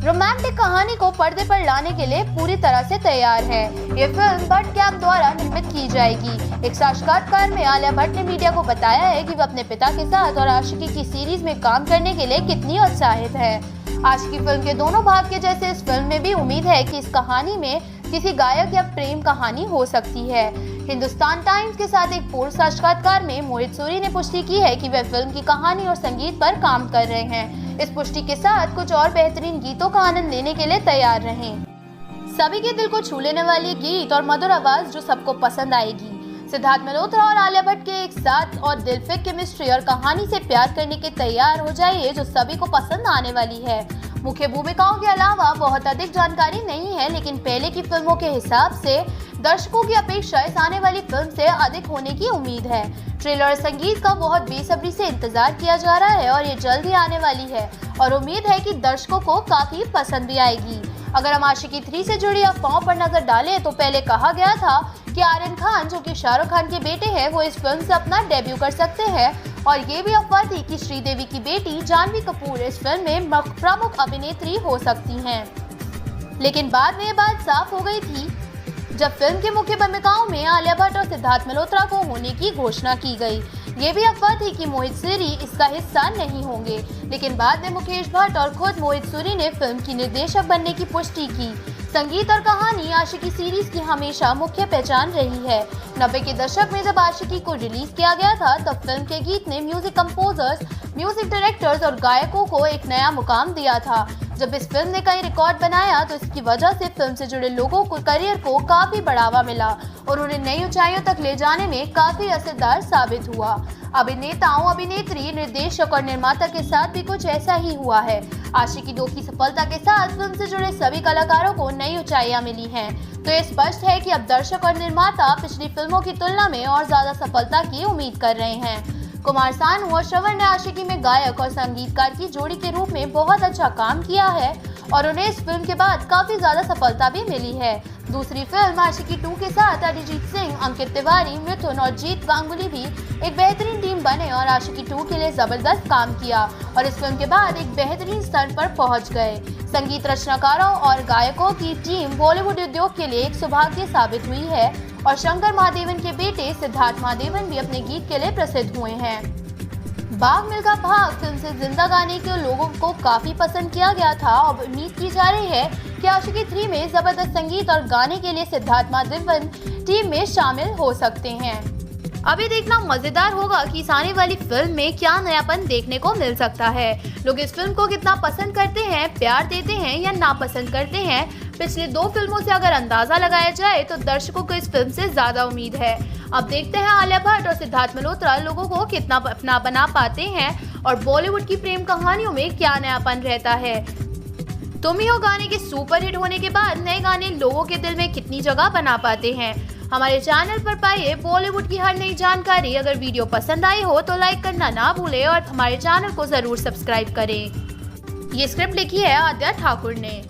रोमांटिक कहानी को पर्दे पर लाने के लिए पूरी तरह से तैयार है। ये फिल्म बट कैम्प द्वारा निर्मित की जाएगी। एक साक्षात्कार में आलिया भट्ट ने मीडिया को बताया है कि वो अपने पिता के साथ और आशिकी की सीरीज में काम करने के लिए कितनी उत्साहित है। आशिकी फिल्म के दोनों भाग के जैसे इस फिल्म में भी उम्मीद है कि इस कहानी में किसी गायक या प्रेम कहानी हो सकती है। हिंदुस्तान टाइम्स के साथ एक पूर्ण साक्षात्कार में मोहित सूरी ने पुष्टि की है कि वे फिल्म की कहानी और संगीत पर काम कर रहे हैं। इस पुष्टि के साथ कुछ और बेहतरीन गीतों का आनंद लेने के लिए तैयार रहें। सभी के दिल को छू लेने वाली गीत और मधुर आवाज जो सबको पसंद आएगी। सिद्धार्थ मल्होत्रा और आलिया भट्ट के एक साथ और दिलफिक केमिस्ट्री और कहानी से प्यार करने के तैयार हो जाइए जो सभी को पसंद आने वाली है। मुख्य भूमिकाओं के अलावा बहुत अधिक जानकारी नहीं है, लेकिन पहले की फिल्मों के हिसाब से दर्शकों की अपेक्षा इस आने वाली फिल्म से अधिक होने की उम्मीद है। ट्रेलर और संगीत का बहुत बेसब्री से इंतजार किया जा रहा है और ये जल्द ही आने वाली है और उम्मीद है कि दर्शकों को काफी पसंद भी आएगी। अगर हम आशिकी 3 से जुड़ी अफवाहों पर नजर डालें तो पहले कहा गया था कि आर्यन खान जो कि शाहरुख खान के बेटे हैं वो इस फिल्म से अपना डेब्यू कर सकते हैं और ये भी अफवाह थी कि श्रीदेवी की बेटी जानवी कपूर इस फिल्म में प्रमुख अभिनेत्री हो सकती हैं। लेकिन बाद में ये बात साफ हो गई थी जब फिल्म की मुख्य भूमिकाओं में आलिया भट्ट और सिद्धार्थ मल्होत्रा को होने की घोषणा की गई। ये भी अफवाह थी कि मोहित सूरी इसका हिस्सा नहीं होंगे, लेकिन बाद में मुकेश भट्ट और खुद मोहित सूरी ने फिल्म की निर्देशक बनने की पुष्टि की। संगीत और कहानी आशिकी सीरीज की हमेशा मुख्य पहचान रही है। 90 के दशक में जब आशिकी को रिलीज किया गया था तब फिल्म के गीत ने म्यूजिक कंपोजर्स, म्यूजिक डायरेक्टर्स और गायकों को एक नया मुकाम दिया था। जब इस फिल्म ने कई रिकॉर्ड बनाया तो इसकी वजह से फिल्म से जुड़े लोगों को करियर को काफी बढ़ावा मिला और उन्हें नई ऊंचाइयों तक ले जाने में काफी असरदार साबित हुआ। अभिनेताओं, अभिनेत्री, निर्देशक और निर्माता के साथ भी कुछ ऐसा ही हुआ है। आशिकी 2 की सफलता के साथ फिल्म से जुड़े सभी कलाकारों को नई ऊंचाइयां मिली हैं, तो ये स्पष्ट है कि अब दर्शक और निर्माता पिछली फिल्मों की तुलना में और ज्यादा सफलता की उम्मीद कर रहे हैं। कुमार सानू और श्रवण ने आशिकी में गायक और संगीतकार की जोड़ी के रूप में बहुत अच्छा काम किया है और उन्हें इस फिल्म के बाद काफी ज्यादा सफलता भी मिली है। दूसरी फिल्म आशिकी 2 के साथ अरिजीत सिंह, अंकित तिवारी, मिथुन और जीत गांगुली भी एक बेहतरीन टीम बने और आशिकी 2 के लिए जबरदस्त काम किया और इस फिल्म के बाद एक बेहतरीन स्तर पर पहुंच गए। संगीत रचनाकारों और गायकों की टीम बॉलीवुड उद्योग के लिए एक सौभाग्य साबित हुई है और शंकर महादेवन के बेटे सिद्धार्थ महादेवन भी अपने गीत के लिए प्रसिद्ध हुए हैं। भाग मिल्खा भाग फिल्म से जिंदा गाने के लोगों को काफी पसंद किया गया था और उम्मीद की जा रही है कि आशिकी 3 में जबरदस्त संगीत और गाने के लिए सिद्धार्थ महादेवन टीम में शामिल हो सकते हैं। अभी देखना मजेदार होगा कि इस आने वाली फिल्म में क्या नयापन देखने को मिल सकता है। लोग इस फिल्म को कितना पसंद करते हैं, प्यार देते हैं या नापसंद करते हैं। पिछले 2 फिल्मों से अगर अंदाजा लगाया जाए तो दर्शकों को इस फिल्म से ज्यादा उम्मीद है। अब देखते हैं आलिया भट्ट और सिद्धार्थ मल्होत्रा लोगों को कितना अपना बना पाते हैं और बॉलीवुड की प्रेम कहानियों में क्या नयापन रहता है। तुम ही हो गाने के सुपरहिट होने के बाद नए गाने लोगों के दिल में कितनी जगह बना पाते हैं। हमारे चैनल पर पाइए बॉलीवुड की हर नई जानकारी। अगर वीडियो पसंद आई हो तो लाइक करना ना भूलें और हमारे चैनल को जरूर सब्सक्राइब करें। ये स्क्रिप्ट लिखी है आद्या ठाकुर ने।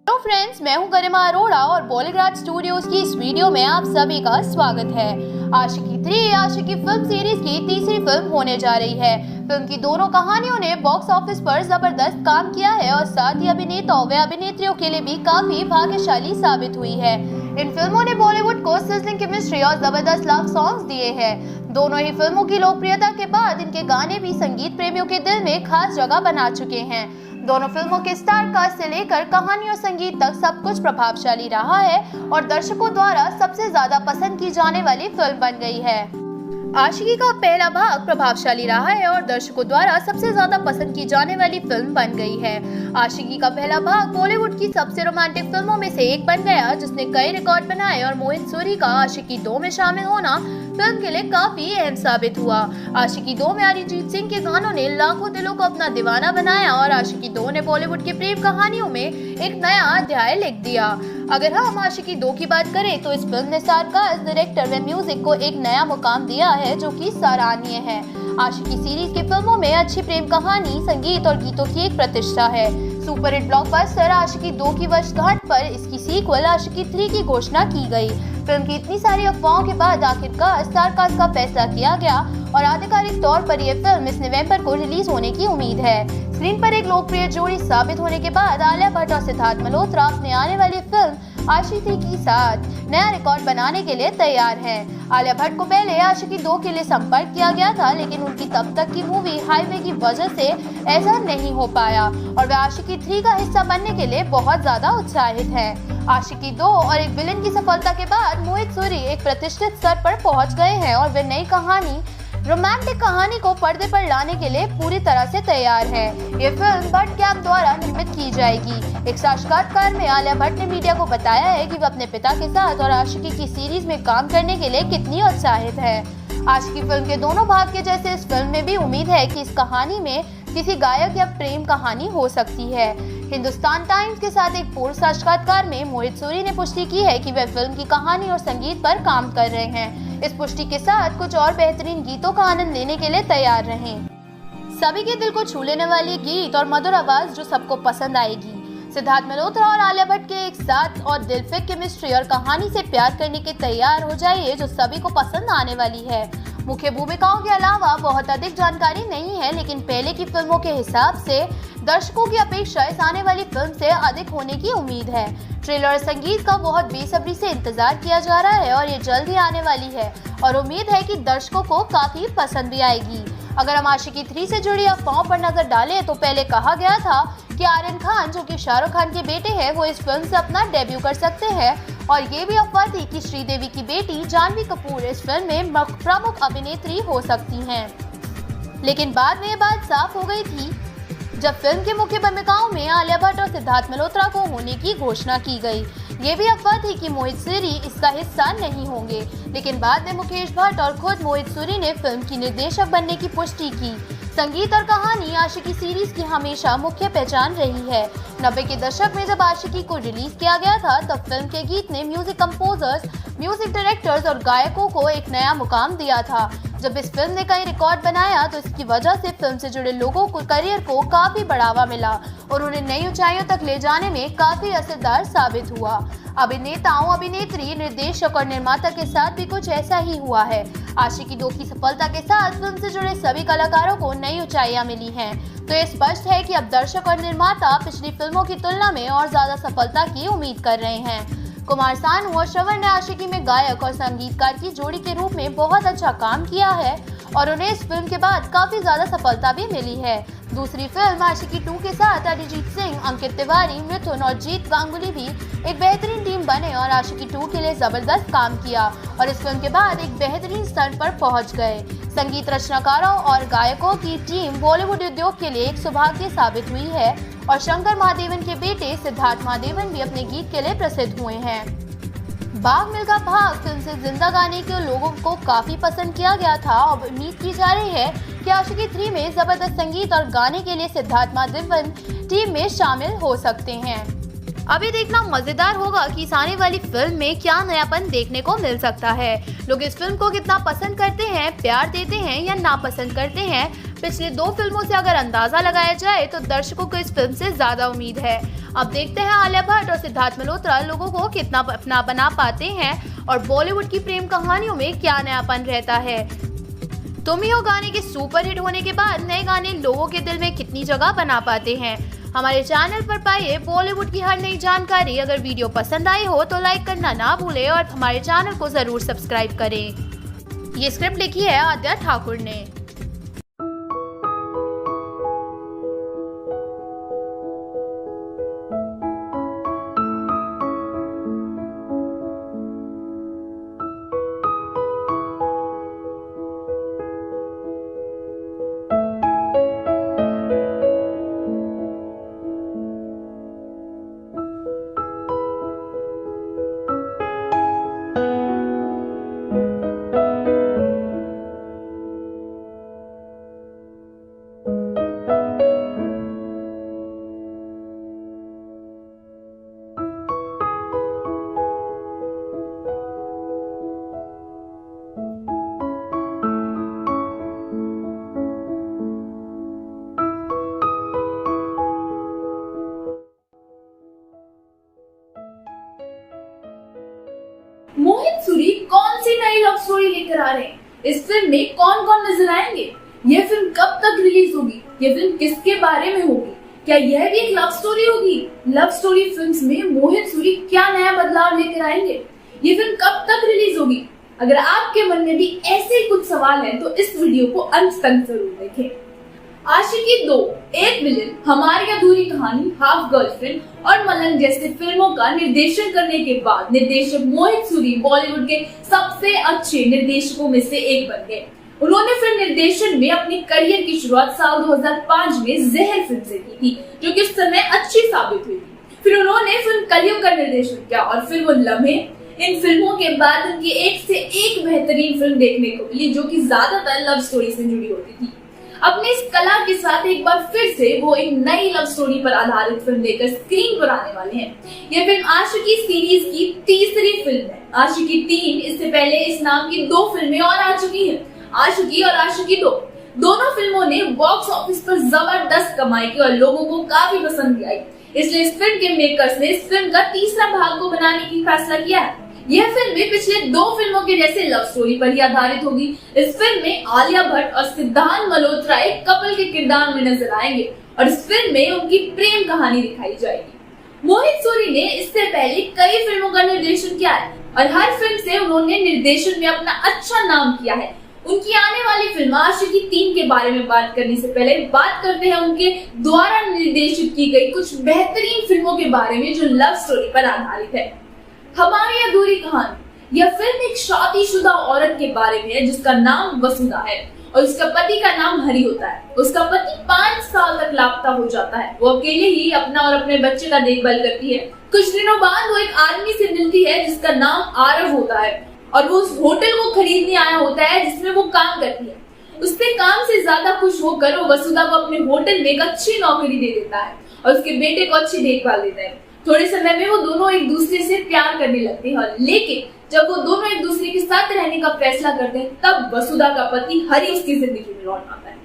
हेलो फ्रेंड्स, मैं हूं गरिमा अरोड़ा और बॉलीग्राज स्टूडियोज की इस वीडियो में आप सभी का स्वागत है। आशिकी 3 आशिकी फिल्म सीरीज की तीसरी फिल्म होने जा रही है। फिल्म की दोनों कहानियों ने बॉक्स ऑफिस पर जबरदस्त काम किया है और साथ ही अभिनेताओं व अभिनेत्रियों के लिए भी काफी भाग्यशाली साबित हुई है। इन फिल्मों ने बॉलीवुड को सिजलिंग केमिस्ट्री और जबरदस्त लव सॉन्ग्स दिए हैं। दोनों ही फिल्मों की लोकप्रियता के बाद इनके गाने भी संगीत प्रेमियों के दिल में खास जगह बना चुके हैं। दोनों फिल्मों के स्टार कास्ट से लेकर कहानी और संगीत तक सब कुछ प्रभावशाली रहा है और दर्शकों द्वारा सबसे ज्यादा पसंद की जाने वाली फिल्म बन गई है। आशिकी का पहला भाग प्रभावशाली रहा है और दर्शकों द्वारा सबसे ज्यादा पसंद की जाने वाली फिल्म बन गई है। आशिकी का पहला भाग बॉलीवुड की सबसे रोमांटिक फिल्मों में से एक बन गया जिसने कई रिकॉर्ड बनाए और मोहित सूरी का आशिकी 2 में शामिल होना फिल्म के लिए काफी अहम साबित हुआ। आशिकी 2 में अरिजीत सिंह के गानों ने लाखों दिलों को अपना दीवाना बनाया और आशिकी 2 ने बॉलीवुड की प्रेम कहानियों में एक नया अध्याय लिख दिया। अगर हम आशिकी 2 की बात करें तो इस फिल्म ने स्टारकास्ट, डायरेक्टर व म्यूजिक को एक नया मुकाम दिया है जो कि सराहनीय है। आशिकी सीरीज की फिल्मों में अच्छी प्रेम कहानी, संगीत और गीतों की एक प्रतिष्ठा है। सुपरहिट ब्लॉकबस्टर आशिकी 2 की वर्षगांठ पर इसकी सीक्वल आशिकी 3 की घोषणा की गई। फिल्म की इतनी सारी अफवाहों के बाद आखिरकार स्टारकास्ट का फैसला किया गया और आधिकारिक तौर पर यह फिल्म इस नवंबर को रिलीज होने की उम्मीद है। स्क्रीन पर एक लोकप्रिय जोड़ी साबित होने के बाद आलिया भट्ट और सिद्धार्थ मल्होत्रा अपने आने वाली फिल्म आशिकी 3 के साथ नया रिकॉर्ड बनाने के लिए तैयार हैं। आलिया भट्ट को पहले आशिकी 2 के लिए संपर्क किया गया था, लेकिन उनकी तब तक की मूवी हाईवे की वजह से ऐसा नहीं हो पाया और वे आशिकी 3 का हिस्सा बनने के लिए बहुत ज्यादा उत्साहित है। आशिकी 2 और एक विलेन की सफलता के बाद मोहित सूरी एक प्रतिष्ठित स्तर पर पहुंच गए हैं और वे नई कहानी रोमांटिक कहानी को पर्दे पर लाने के लिए पूरी तरह से तैयार है। ये फिल्म भट्ट कैंप द्वारा निर्मित की जाएगी। एक साक्षात्कार में आलिया भट्ट ने मीडिया को बताया है कि वह अपने पिता के साथ और आशिकी की सीरीज में काम करने के लिए कितनी उत्साहित है। आशिकी फिल्म के दोनों भाग के जैसे इस फिल्म में भी उम्मीद है कि इस कहानी में किसी गायक या प्रेम कहानी हो सकती है। हिंदुस्तान टाइम्स के साथ एक पूर्व साक्षात्कार में मोहित सूरी ने पुष्टि की है कि वे फिल्म की कहानी और संगीत पर काम कर रहे हैं। इस पुष्टि के साथ कुछ और बेहतरीन गीतों का आनंद लेने के लिए तैयार रहें। सभी के दिल को छू लेने वाली गीत और मधुर आवाज जो सबको पसंद आएगी। सिद्धार्थ मल्होत्रा और आलिया भट्ट के एक साथ और दिलफिक केमिस्ट्री और कहानी से प्यार करने के तैयार हो जाइए जो सभी को पसंद आने वाली है। मुख्य भूमिकाओं के अलावा बहुत अधिक जानकारी नहीं है, लेकिन पहले की फिल्मों के हिसाब से दर्शकों की अपेक्षा इस आने वाली फिल्म से अधिक होने की उम्मीद है। ट्रेलर और संगीत का बहुत बेसब्री से इंतजार किया जा रहा है और ये जल्द ही आने वाली है और उम्मीद है कि दर्शकों को काफी पसंद भी आएगी। अगर हम आशिकी 3 से जुड़ी अफवाहों पर नजर डालें तो पहले कहा गया था कि आर्यन खान जो कि शाहरुख खान के बेटे हैं वो इस फिल्म से अपना डेब्यू कर सकते हैं और ये भी अफवाह थी कि श्रीदेवी की बेटी जानवी कपूर इस फिल्म में प्रमुख अभिनेत्री हो सकती हैं। लेकिन बाद में ये बात साफ हो गई थी जब फिल्म के मुख्य भूमिकाओं में आलिया भट्ट और सिद्धार्थ मल्होत्रा को होने की घोषणा की गई। ये भी अफवाह थी कि मोहित सूरी इसका हिस्सा नहीं होंगे, लेकिन बाद में मुकेश भट्ट और खुद मोहित सूरी ने फिल्म की निर्देशक बनने की पुष्टि की। संगीत और कहानी आशिकी सीरीज की हमेशा मुख्य पहचान रही है। 90 के दशक में जब आशिकी को रिलीज किया गया था तब फिल्म के गीत ने म्यूजिक कंपोजर्स, म्यूजिक डायरेक्टर्स और गायकों को एक नया मुकाम दिया था। जब इस फिल्म ने कई रिकॉर्ड बनाया तो इसकी वजह से फिल्म से जुड़े लोगों को करियर को काफी बढ़ावा मिला और उन्हें नई ऊंचाइयों तक ले जाने में काफी असरदार साबित हुआ। अभिनेताओं, अभिनेत्री, निर्देशक और निर्माता के साथ भी कुछ ऐसा ही हुआ है। आशिकी 2 की सफलता के साथ फिल्म से जुड़े सभी कलाकारों को नई ऊंचाइयां मिली हैं, तो ये स्पष्ट है कि अब दर्शक और निर्माता पिछली फिल्मों की तुलना में और ज्यादा सफलता की उम्मीद कर रहे हैं। कुमार सानू और श्रवण ने आशिकी में गायक और संगीतकार की जोड़ी के रूप में बहुत अच्छा काम किया है और उन्हें इस फिल्म के बाद काफी ज्यादा सफलता भी मिली है। दूसरी फिल्म आशिकी 2 के साथ अरिजीत सिंह, अंकित तिवारी, मिथुन और जीत गांगुली भी एक बेहतरीन टीम बने और आशिकी 2 के लिए जबरदस्त काम किया और इस फिल्म के बाद एक बेहतरीन स्तर पर पहुंच गए। संगीत रचनाकारों और गायकों की टीम बॉलीवुड उद्योग के लिए एक सौभाग्य साबित हुई है और शंकर महादेवन के बेटे सिद्धार्थ महादेवन भी अपने गीत के लिए प्रसिद्ध हुए हैं। बाग मिल्खा भाग फिल्म से जिंदा गाने के लोगों को काफी पसंद किया गया था और उम्मीद की जा रही है कि आशिकी 3 में जबरदस्त संगीत और गाने के लिए सिद्धार्थ महादेवन टीम में शामिल हो सकते हैं। अभी देखना मजेदार होगा कि इस आने वाली फिल्म में क्या नयापन देखने को मिल सकता है। लोग इस फिल्म को कितना पसंद करते हैं, प्यार देते हैं या नापसंद करते हैं। पिछले 2 फिल्मों से अगर अंदाजा लगाया जाए तो दर्शकों को इस फिल्म से ज्यादा उम्मीद है। अब देखते हैं आलिया भट्ट और सिद्धार्थ मल्होत्रा लोगों को कितना अपना बना पाते हैं और बॉलीवुड की प्रेम कहानियों में क्या नयापन रहता है। तुम ही हो गाने के सुपरहिट होने के बाद नए गाने लोगों के दिल में कितनी जगह बना पाते हैं। हमारे चैनल पर पाइए बॉलीवुड की हर नई जानकारी। अगर वीडियो पसंद आई हो तो लाइक करना ना भूलें और हमारे चैनल को जरूर सब्सक्राइब करें। ये स्क्रिप्ट लिखी है आद्या ठाकुर ने। लेकर आ रहे हैं? इस फिल्म में कौन कौन नजर आएंगे? यह फिल्म कब तक रिलीज होगी? यह फिल्म किसके बारे में होगी? क्या यह भी एक लव स्टोरी होगी? लव स्टोरी फिल्म्स में मोहित सूरी क्या नया बदलाव लेकर आएंगे? ये फिल्म कब तक रिलीज होगी? अगर आपके मन में भी ऐसे ही कुछ सवाल हैं तो इस वीडियो को अंत तक जरूर देखें। आशिकी 2, एक विलन, हमारी अधूरी कहानी, हाफ गर्लफ्रेंड और मलंग जैसे फिल्मों का निर्देशन करने के बाद निर्देशक मोहित सूरी बॉलीवुड के सबसे अच्छे निर्देशकों में से एक बन गए। उन्होंने फिल्म निर्देशन में अपने करियर की शुरुआत साल 2005 में जहर फिल्म से की थी, जो कि उस समय अच्छी साबित हुई थी। फिर उन्होंने फिल्म कलयुग का निर्देशन किया और फिर वो लम्हे। इन फिल्मों के बाद उनकी एक से एक बेहतरीन फिल्म देखने को मिली, जो कि ज्यादातर लव स्टोरी से जुड़ी होती थी। अपनी इस कला के साथ एक बार फिर से वो एक नई लव स्टोरी पर आधारित फिल्म लेकर स्क्रीन पर आने वाले हैं। यह फिल्म आशिकी सीरीज की तीसरी फिल्म है। आशिकी 3, इससे पहले इस नाम की 2 फिल्में और आ चुकी हैं, आशिकी और आशिकी 2। दोनों फिल्मों ने बॉक्स ऑफिस पर जबरदस्त कमाई की और लोगों को काफी पसंद भी आई। इसलिए इस फिल्म के मेकर्स ने इस फिल्म का तीसरा भाग को बनाने की फैसला किया है। यह फिल्म भी पिछले 2 फिल्मों के जैसे लव स्टोरी पर ही आधारित होगी। इस फिल्म में आलिया भट्ट और सिद्धार्थ मल्होत्रा एक कपल के किरदार में नजर आएंगे और इस फिल्म में उनकी प्रेम कहानी दिखाई जाएगी। मोहित सूरी ने इससे पहले कई फिल्मों का निर्देशन किया है और हर फिल्म से उन्होंने निर्देशन में अपना अच्छा नाम किया है। उनकी आने वाली फिल्म आशिकी 3 के बारे में बात करने से पहले बात करते हैं उनके द्वारा निर्देशित की गई कुछ बेहतरीन फिल्मों के बारे में जो लव स्टोरी पर आधारित है। हमारी अधूरी कहानी, यह फिल्म एक शादीशुदा औरत के बारे में है जिसका नाम वसुधा है और उसका पति का नाम हरि होता है। उसका पति 5 साल तक लापता हो जाता है। वो अकेले ही अपना और अपने बच्चे का देखभाल करती है। कुछ दिनों बाद वो एक आदमी से मिलती है जिसका नाम आरव होता है और वो उस होटल को खरीदने आया होता है जिसमें वो काम करती है। उससे काम से ज्यादा खुश होकर वो वसुधा को अपने होटल में एक अच्छी नौकरी दे देता है और उसके बेटे को अच्छी देखभाल देता है। थोड़े समय में वो दोनों एक दूसरे से प्यार करने लगते हैं, लेकिन जब वो दोनों एक दूसरे के साथ रहने का फैसला करते हैं तब वसुधा का पति हरि उसकी जिंदगी में लौट आता है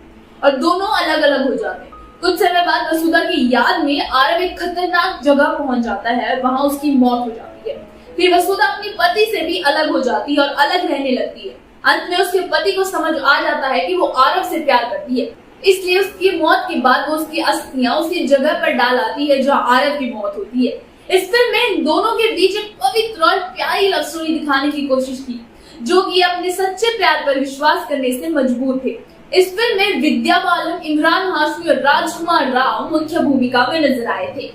और दोनों अलग अलग हो जाते हैं। कुछ समय बाद वसुधा की याद में आरव एक खतरनाक जगह पहुंच जाता है, वहां उसकी मौत हो जाती है। फिर वसुधा अपने पति से भी अलग हो जाती है और अलग रहने लगती है। अंत में उसके पति को समझ आ जाता है कि वो आरव से प्यार करती है, इसलिए उसकी मौत के बाद वो उसकी अस्थियां उसकी जगह पर डाल आती है जहां आरव की मौत होती है। इस फिल्म में दोनों के बीच एक पवित्र और प्यारी लव स्टोरी दिखाने की कोशिश की, जो कि अपने सच्चे प्यार पर विश्वास करने से मजबूर थे। इस फिल्म में विद्या बालन, इमरान हाशमी और राजकुमार राव मुख्य भूमिका में नजर आए थे।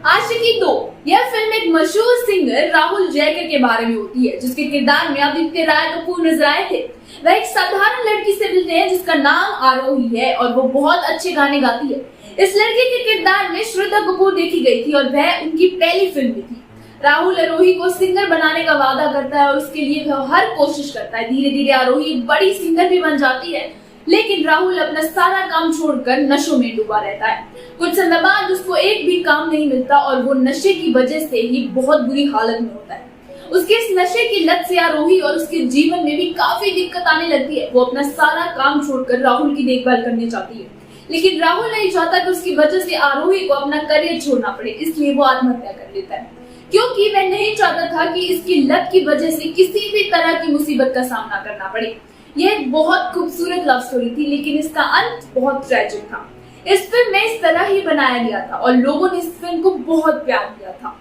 आशिकी 2, यह फिल्म एक मशहूर सिंगर राहुल जयकर के बारे में होती है, जिसके किरदार में आदित्य राय कपूर नजर आए थे। वह एक साधारण लड़की से मिलते हैं जिसका नाम आरोही है और वो बहुत अच्छे गाने गाती है। इस लड़की के किरदार में श्रद्धा कपूर देखी गई थी और वह उनकी पहली फिल्म भी थी। राहुल आरोही को सिंगर बनाने का वादा करता है और उसके लिए वह हर कोशिश करता है। धीरे धीरे आरोही एक बड़ी सिंगर भी बन जाती है, लेकिन राहुल अपना सारा काम छोड़कर नशों में डूबा रहता है। कुछ समय बाद उसको एक भी काम नहीं मिलता और वो नशे की वजह से ही बहुत बुरी हालत में होता है। उसके इस नशे की लत से आरोही और उसके जीवन में भी काफी दिक्कत आने लगती है। वो अपना सारा काम छोड़कर राहुल की देखभाल करनी चाहती है, लेकिन राहुल नहीं चाहता कि उसकी वजह से आरोही को अपना करियर छोड़ना पड़े, इसलिए वो आत्महत्या कर लेता है, क्योंकि वह नहीं चाहता था कि इसकी लत की वजह से किसी भी तरह की मुसीबत का सामना करना पड़े। यह एक बहुत खूबसूरत लव स्टोरी थी, लेकिन इसका अंत बहुत ट्रेजिक था। इस फिल्म में इस तरह ही बनाया गया था और लोगों ने इस फिल्म को बहुत प्यार दिया था।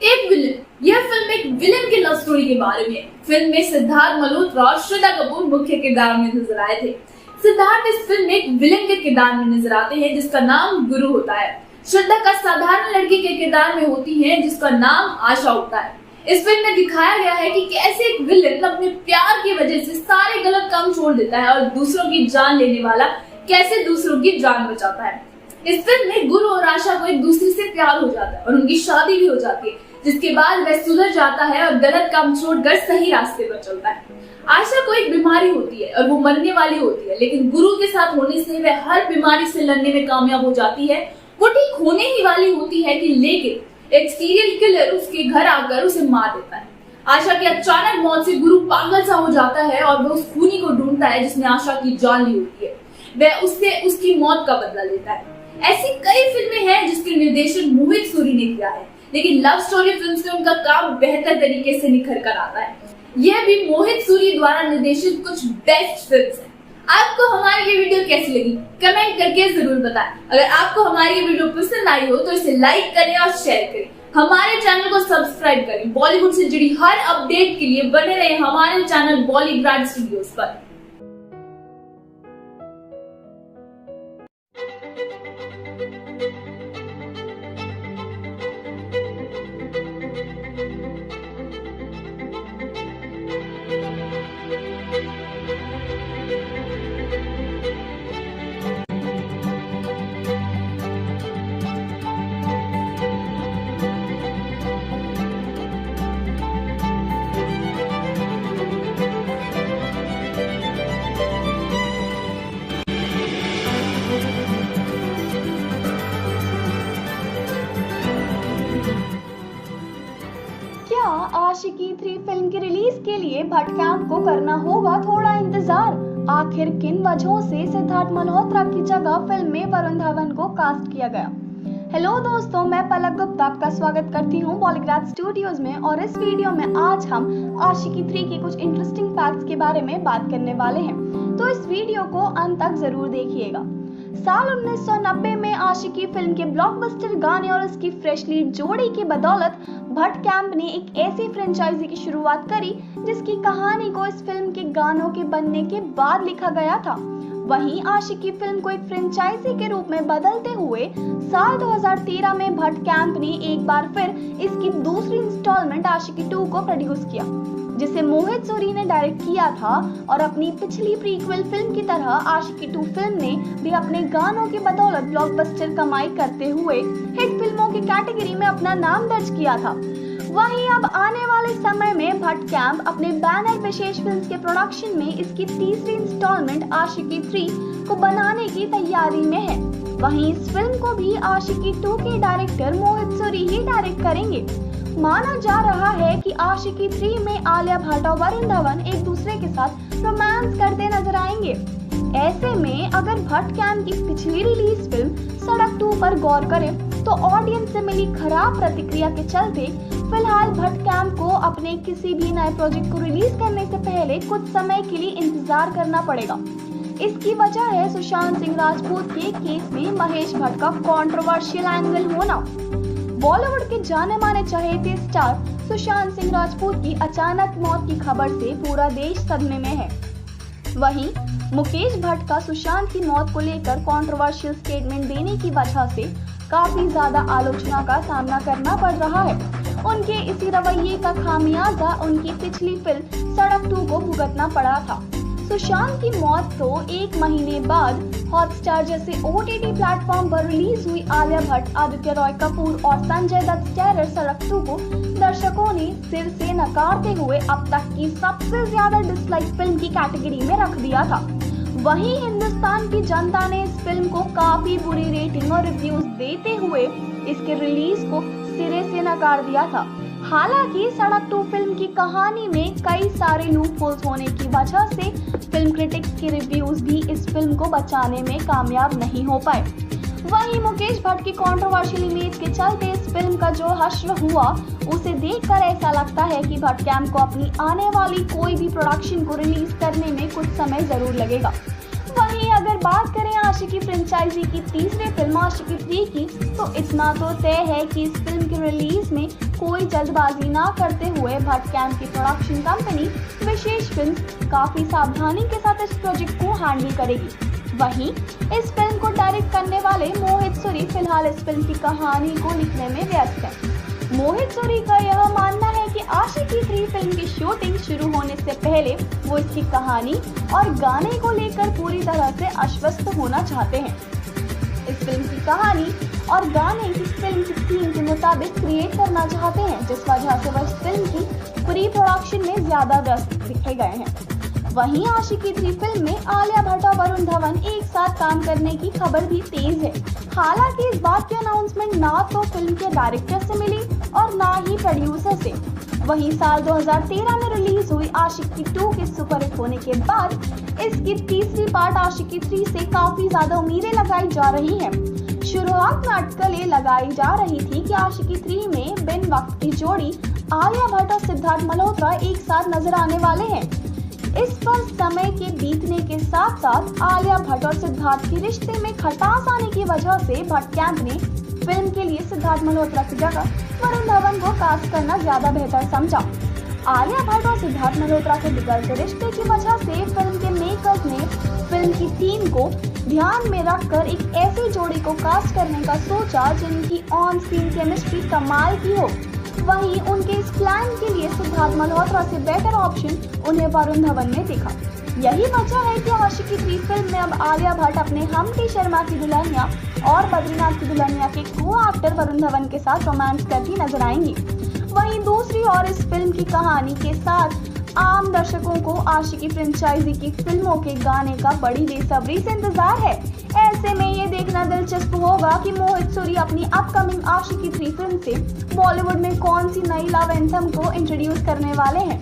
एक विलन, यह फिल्म एक विलन की लव स्टोरी के बारे में। फिल्म में सिद्धार्थ मल्होत्रा और श्रद्धा कपूर मुख्य किरदार में नजर आए थे। सिद्धार्थ इस फिल्म में एक विलन के किरदार में नजर आते हैं जिसका नाम गुरु होता है। श्रद्धा का साधारण लड़की के किरदार में होती है जिसका नाम आशा होता है। इस फिल्म में दिखाया गया है कि कैसे एक विलन अपने प्यार की वजह से सारे गलत काम छोड़ देता है और दूसरों की जान लेने वाला कैसे दूसरों की जान बचाता है। इस फिल्म में गुरु और आशा को एक दूसरे से प्यार हो जाता है और उनकी शादी भी हो जाती है, जिसके बाद वह सुधर जाता है और गलत काम छोड़कर सही रास्ते पर चलता है। आशा को एक बीमारी होती है और वो मरने वाली होती है, लेकिन गुरु के साथ होने से वह हर बीमारी से लड़ने में कामयाब हो जाती है। वो ठीक होने ही वाली होती है कि लेकिन एक सीरियल किलर उसके घर आकर उसे मार देता है। आशा की अचानक मौत से गुरु पागल सा हो जाता है और वो उस खूनी को ढूंढता है जिसने आशा की जान ली होती है। वह उससे उसकी मौत का बदला लेता है। ऐसी कई फिल्में हैं जिसके निर्देशन मोहित सूरी ने किया है, लेकिन लव स्टोरी फिल्म्स में उनका काम बेहतर तरीके से निखर कर आता है। यह भी मोहित सूरी द्वारा निर्देशित कुछ बेस्ट फिल्म्स हैं। आपको हमारी ये वीडियो कैसी लगी कमेंट करके जरूर बताएं। अगर आपको हमारी ये वीडियो पसंद आई हो तो इसे लाइक करें और शेयर करें। हमारे चैनल को सब्सक्राइब करें। बॉलीवुड से जुड़ी हर अपडेट के लिए बने रहें हमारे चैनल बॉलीग्राड स्टूडियोज पर। आशिकी 3 फिल्म की रिलीज के लिए भट्ट कैंप को करना होगा थोड़ा इंतजार। आखिर किन वजहों से सिद्धार्थ मल्होत्रा की जगह फिल्म में वरुण धवन को कास्ट किया गया। हेलो दोस्तों, मैं पलक गुप्ता आपका स्वागत करती हूँ बॉलीग्राड स्टूडियोज में और इस वीडियो में आज हम आशिकी 3 की कुछ इंटरेस्टिंग फैक्ट्स के बारे में बात करने वाले हैं, तो इस वीडियो को अंत तक जरूर देखिएगा। साल 1990 में आशिकी फिल्म के ब्लॉकबस्टर गाने और उसकी फ्रेशली जोड़ी की बदौलत भट्ट कैंप ने एक ऐसी फ्रेंचाइजी की शुरुआत करी जिसकी कहानी को इस फिल्म के गानों के बनने के बाद लिखा गया था। वहीं आशिकी फिल्म को एक फ्रेंचाइजी के रूप में बदलते हुए साल 2013 में भट्ट कैंप ने एक बार फिर इसकी दूसरी इंस्टॉलमेंट आशिकी 2 को प्रोड्यूस किया, जिसे मोहित सूरी ने डायरेक्ट किया था। और अपनी पिछली प्रीक्वल फिल्म की तरह आशिकी 2 फिल्म ने भी अपने गानों की बदौलत ब्लॉकबस्टर कमाई करते हुए हिट फिल्मों की कैटेगरी में अपना नाम दर्ज किया था। वहीं अब आने वाले समय में भट्ट कैंप अपने बैनर विशेष फिल्म्स के प्रोडक्शन में इसकी तीसरी इंस्टॉलमेंट आशिकी 3 को बनाने की तैयारी में है। वहीं इस फिल्म को भी आशिकी 2 के डायरेक्टर मोहित सूरी ही डायरेक्ट करेंगे। माना जा रहा है कि आशिकी 3 में आलिया भट्ट और वरुण धवन एक दूसरे के साथ रोमांस करते नजर आएंगे। ऐसे में अगर भट्ट कैंप की पिछली रिलीज फिल्म सड़क 2 पर गौर करें तो ऑडियंस से मिली खराब प्रतिक्रिया के चलते फिलहाल भट्ट कैंप को अपने किसी भी नए प्रोजेक्ट को रिलीज करने से पहले कुछ समय के लिए इंतजार करना पड़ेगा। इसकी वजह है सुशांत सिंह राजपूत के केस में महेश भट्ट का कंट्रोवर्शियल एंगल होना। बॉलीवुड के जाने माने चहेते स्टार सुशांत सिंह राजपूत की अचानक मौत की खबर से पूरा देश सदमे में है। वहीं मुकेश भट्ट का सुशांत की मौत को लेकर कंट्रोवर्शियल स्टेटमेंट देने की वजह से काफी ज्यादा आलोचना का सामना करना पड़ रहा है। उनके इसी रवैये का खामियाजा उनकी पिछली फिल्म सड़क 2 को भुगतना पड़ा था। सुशांत की मौत तो एक महीने बाद हॉटस्टार जैसे OTT प्लेटफॉर्म पर रिलीज हुई आलिया भट्ट, आदित्य रॉय कपूर और संजय दत्त स्टारर सड़क 2 को दर्शकों ने सिर से नकारते हुए अब तक की सबसे ज्यादा डिसलाइक फिल्म की कैटेगरी में रख दिया था। वहीं हिंदुस्तान की जनता ने इस फिल्म को काफी बुरी रेटिंग और रिव्यूज देते हुए इसके रिलीज को सिरे से नकार दिया था। हालांकि सड़क 2 फिल्म की कहानी में कई सारे लूप होल्स होने की वजह से फिल्म क्रिटिक्स के रिव्यूज भी इस फिल्म को बचाने में कामयाब नहीं हो पाए। वहीं मुकेश भट्ट की कंट्रोवर्शियल इमेज के चलते इस फिल्म का जो हश्र हुआ उसे देखकर ऐसा लगता है कि भट्ट कैंप को अपनी आने वाली कोई भी प्रोडक्शन को रिलीज करने में कुछ समय जरूर लगेगा। वहीं अगर बात करें आशिकी फ्रेंचाइजी की तीसरी फिल्म आशिकी 3 की, तो इतना तो तय है कि इस फिल्म की रिलीज में कोई जल्दबाजी ना करते हुए भट्ट कैंप की प्रोडक्शन कंपनी विशेष फिल्म्स काफी सावधानी के साथ इस प्रोजेक्ट को हैंडल करेगी। वहीं इस फिल्म को डायरेक्ट करने वाले मोहित सूरी फिलहाल इस फिल्म की कहानी को लिखने में व्यस्त है। मोहित सूरी का यह मानना है कि आशिकी 3 फिल्म की शूटिंग शुरू होने से पहले वो इसकी कहानी और गाने को लेकर पूरी तरह से आश्वस्त होना चाहते हैं। इस फिल्म की कहानी और गाने इस फिल्म की थीम के मुताबिक क्रिएट करना चाहते हैं, जिस वजह से वह इस फिल्म की प्री प्रोडक्शन में ज्यादा व्यस्त दिखे गए हैं। वहीं आशिकी 3 फिल्म में आलिया भट्ट और वरुण धवन एक साथ काम करने की खबर भी तेज है। हालांकि इस बात की अनाउंसमेंट ना तो फिल्म के डायरेक्टर से मिली और ना ही प्रोड्यूसर से। वहीं साल 2013 में रिलीज हुई आशिकी 2 के सुपरहिट होने के बाद इसकी तीसरी पार्ट आशिकी 3 से काफी ज्यादा उम्मीदें लगाई जा रही हैं। शुरुआत में अटकलें लगाई जा रही थी कि आशिकी 3 में बिन वक्त की जोड़ी आलिया भट्ट और सिद्धार्थ मल्होत्रा एक साथ नजर आने वाले हैं। इस पर समय के बीतने के साथ साथ आलिया भट्ट और सिद्धार्थ के रिश्ते में खटास आने की वजह से भट्ट कैंप ने फिल्म के लिए सिद्धार्थ मल्होत्रा की जगह वरुण धवन को कास्ट करना ज्यादा बेहतर समझा। आलिया भट्ट और सिद्धार्थ मल्होत्रा के बिगड़ते रिश्ते की वजह से फिल्म के मेकर्स ने फिल्म की थीम को ध्यान में रखकर एक ऐसी जोड़ी को कास्ट करने का सोचा जिनकी ऑन स्क्रीन केमिस्ट्री कमाल की हो। वहीं उनके इस प्लान के लिए सिद्धार्थ मल्होत्रा से बेटर ऑप्शन उन्हें वरुण धवन ने देखा। यही वजह है कि आशिकी 3 फिल्म में अब आलिया भट्ट अपने हम्टी शर्मा की दुल्हनिया और बद्रीनाथ की दुल्हनिया के को एक्टर वरुण धवन के साथ रोमांस करती नजर आएंगी। वहीं दूसरी ओर इस फिल्म की कहानी के साथ आम दर्शकों को आशिकी फ्रेंचाइजी की फिल्मों के गाने का बड़ी बेसब्री से इंतजार है। ऐसे में ये देखना दिलचस्प होगा कि मोहित सूरी अपनी अपकमिंग आशिकी 3 फिल्म से बॉलीवुड में कौन सी नई लव एंथम को इंट्रोड्यूस करने वाले हैं।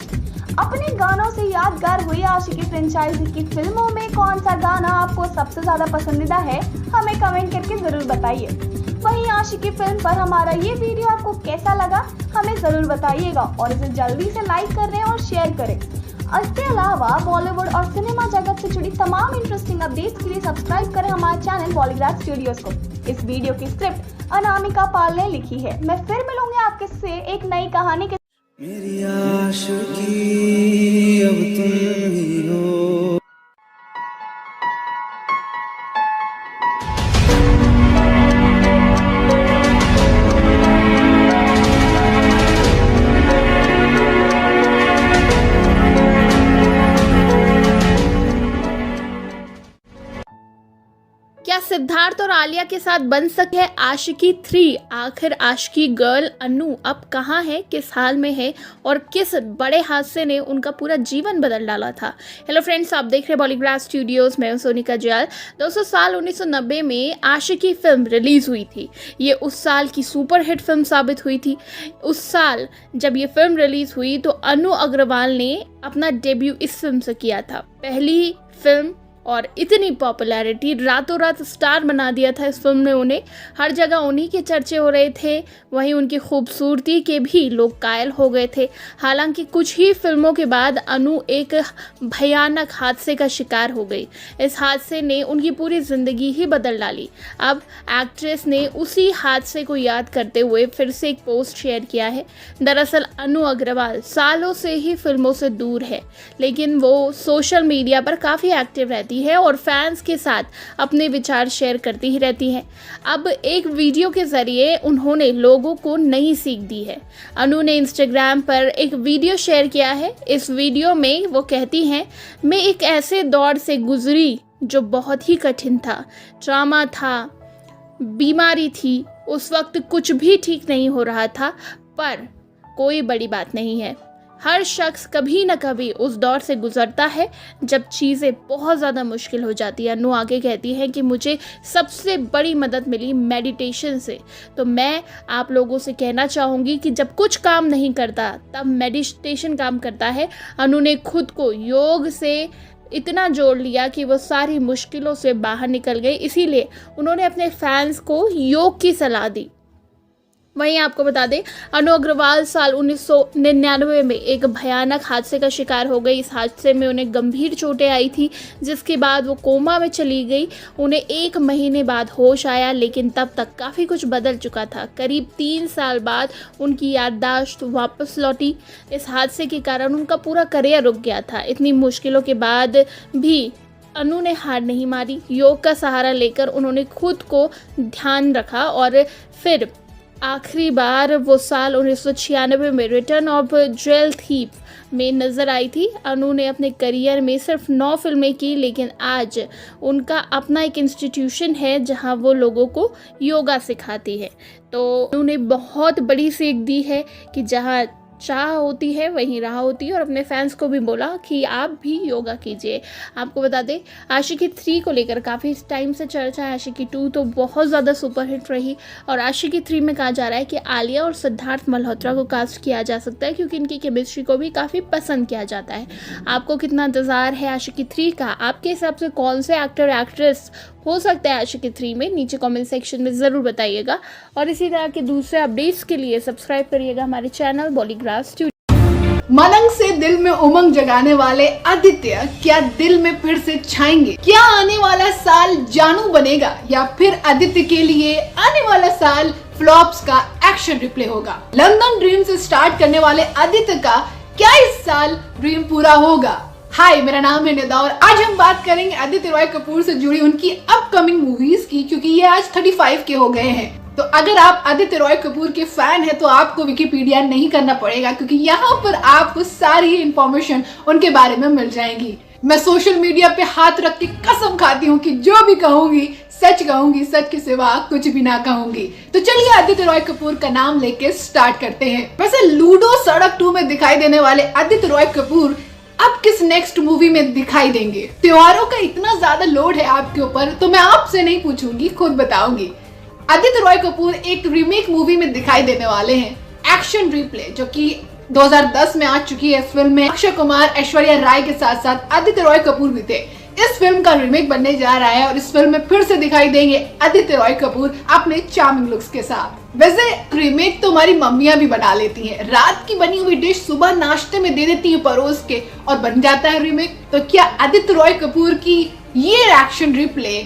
अपने गानों से यादगार हुई आशिकी फ्रेंचाइजी की फिल्मों में कौन सा गाना आपको सबसे ज्यादा पसंदीदा है, हमें कमेंट करके जरूर बताइए। वहीं आशिकी फिल्म पर हमारा ये वीडियो आपको कैसा लगा, हमें जरूर बताइएगा और इसे जल्दी से लाइक करें और शेयर करें। इसके अलावा बॉलीवुड और सिनेमा जगत से जुड़ी तमाम इंटरेस्टिंग अपडेट्स के लिए सब्सक्राइब करें हमारे चैनल पॉलीग्राफ स्टूडियोज को। इस वीडियो की स्क्रिप्ट अनामिका पाल ने लिखी है। मैं फिर मिलूंगी आपके से एक नई कहानी के। मेरी आशिकी अब तुम ही हो। क्या सिद्धार्थ और आलिया के साथ बन सके है आशिकी 3? आखिर आशिकी गर्ल अनु अब कहाँ है, किस हाल में है और किस बड़े हादसे ने उनका पूरा जीवन बदल डाला था? हेलो फ्रेंड्स, आप देख रहे हैं पॉलीग्राफ स्टूडियोज। मैं हूं सोनिका जयाल। दोस्तों, साल 1990 में आशिकी फिल्म रिलीज हुई थी। ये उस साल की सुपरहिट फिल्म साबित हुई थी। उस साल जब ये फिल्म रिलीज हुई तो अनु अग्रवाल ने अपना डेब्यू इस फिल्म से किया था। पहली फिल्म और इतनी पॉपुलैरिटी, रातों रात स्टार बना दिया था इस फिल्म ने उन्हें। हर जगह उन्हीं के चर्चे हो रहे थे। वहीं उनकी खूबसूरती के भी लोग कायल हो गए थे। हालांकि कुछ ही फिल्मों के बाद अनु एक भयानक हादसे का शिकार हो गई। इस हादसे ने उनकी पूरी ज़िंदगी ही बदल डाली। अब एक्ट्रेस ने उसी हादसे को याद करते हुए फिर से एक पोस्ट शेयर किया है। दरअसल अनु अग्रवाल सालों से ही फिल्मों से दूर है, लेकिन वो सोशल मीडिया पर काफ़ी एक्टिव रहती है और फैंस के साथ अपने विचार शेयर करती ही रहती हैं। अब एक वीडियो के जरिए उन्होंने लोगों को नई सीख दी है। अनु ने इंस्टाग्राम पर एक वीडियो शेयर किया है। इस वीडियो में वो कहती हैं, मैं एक ऐसे दौर से गुजरी जो बहुत ही कठिन था। ट्रॉमा था, बीमारी थी, उस वक्त कुछ भी ठीक नहीं हो रहा था, पर कोई बड़ी बात नहीं है। हर शख्स कभी न कभी उस दौर से गुजरता है जब चीज़ें बहुत ज़्यादा मुश्किल हो जाती है। अनु आगे कहती है कि मुझे सबसे बड़ी मदद मिली मेडिटेशन से। तो मैं आप लोगों से कहना चाहूँगी कि जब कुछ काम नहीं करता तब मेडिटेशन काम करता है। अनु ने खुद को योग से इतना जोड़ लिया कि वो सारी मुश्किलों से बाहर निकल गई। इसीलिए उन्होंने अपने फैंस को योग की सलाह दी। वहीं आपको बता दें, अनु अग्रवाल साल 1999 में एक भयानक हादसे का शिकार हो गई। इस हादसे में उन्हें गंभीर चोटें आई थी, जिसके बाद वो कोमा में चली गई। उन्हें 1 महीने बाद होश आया, लेकिन तब तक काफ़ी कुछ बदल चुका था। करीब 3 साल बाद उनकी याददाश्त वापस लौटी। इस हादसे के कारण उनका पूरा करियर रुक गया था। इतनी मुश्किलों के बाद भी अनु ने हार नहीं मारी। योग का सहारा लेकर उन्होंने खुद को ध्यान रखा और फिर आखिरी बार वो साल 1996 में रिटर्न ऑफ ज्वेल थीफ में नज़र आई थी। अनु ने अपने करियर में सिर्फ 9 फिल्में की, लेकिन आज उनका अपना एक इंस्टीट्यूशन है जहां वो लोगों को योगा सिखाती है। तो अनु ने बहुत बड़ी सीख दी है कि जहां चाह होती है वहीं राह होती है, और अपने फैंस को भी बोला कि आप भी योगा कीजिए। आपको बता दें, आशिकी 3 को लेकर काफ़ी टाइम से चर्चा है। आशिकी 2 तो बहुत ज़्यादा सुपरहिट रही, और आशिकी 3 में कहा जा रहा है कि आलिया और सिद्धार्थ मल्होत्रा को कास्ट किया जा सकता है, क्योंकि इनकी केमिस्ट्री को भी काफ़ी पसंद किया जाता है। आपको कितना इंतज़ार है आशिकी 3 का? आपके हिसाब से कौन से एक्टर एक्ट्रेस हो सकता है आशिकी 3 में? नीचे कमेंट सेक्शन में ज़रूर बताइएगा। और इसी तरह के दूसरे अपडेट्स के लिए सब्सक्राइब करिएगा हमारे चैनल बॉलीग्राफ स्टूडियो। मलंग से दिल में उमंग जगाने वाले आदित्य क्या दिल में फिर से छाएंगे? क्या आने वाला साल जानू बनेगा या फिर आदित्य के लिए आने वाला साल फ्लॉप्स का एक्शन रिप्ले होगा? लंदन ड्रीम से स्टार्ट करने वाले आदित्य का क्या इस साल ड्रीम पूरा होगा? हाय, मेरा नाम है निदा और आज हम बात करेंगे आदित्य रॉय कपूर से जुड़ी उनकी अपकमिंग मूवीज की, क्योंकि ये आज 35 के हो गए हैं। तो अगर आप आदित्य रॉय कपूर के फैन हैं तो आपको विकिपीडिया नहीं करना पड़ेगा, क्योंकि यहाँ पर आपको सारी इंफॉर्मेशन उनके बारे में मिल जाएगी। मैं सोशल मीडिया पे हाथ रख के कसम खाती हूँ कि जो भी कहूंगी सच कहूंगी, सच के सिवा कुछ भी ना कहूंगी। तो चलिए आदित्य रॉय कपूर का नाम लेके स्टार्ट करते हैं। वैसे लूडो सड़क 2 में दिखाई देने वाले आदित्य रॉय कपूर अब किस नेक्स्ट मूवी में दिखाई देंगे? त्योहारों का इतना ज्यादा लोड है आपके ऊपर, तो मैं आपसे नहीं पूछूंगी, खुद बताऊंगी। आदित्य रॉय कपूर एक रीमेक मूवी में दिखाई देने वाले हैं, एक्शन रिप्ले, जो कि 2010 में आ चुकी है। इस फिल्म में अक्षय कुमार, ऐश्वर्या राय के साथ साथ आदित्य रॉय कपूर भी थे। इस फिल्म का रीमेक बनने जा रहा है और इस फिल्म में फिर से दिखाई देंगे आदित्य रॉय कपूर अपने चार्मिंग लुक्स के साथ। वैसे रीमेक तो हमारी मम्मियां भी बना लेती हैं। रात की बनी हुई डिश सुबह नाश्ते में दे देती हैं परोस के और बन जाता है रीमेक। तो क्या आदित्य रॉय कपूर की ये एक्शन रिप्ले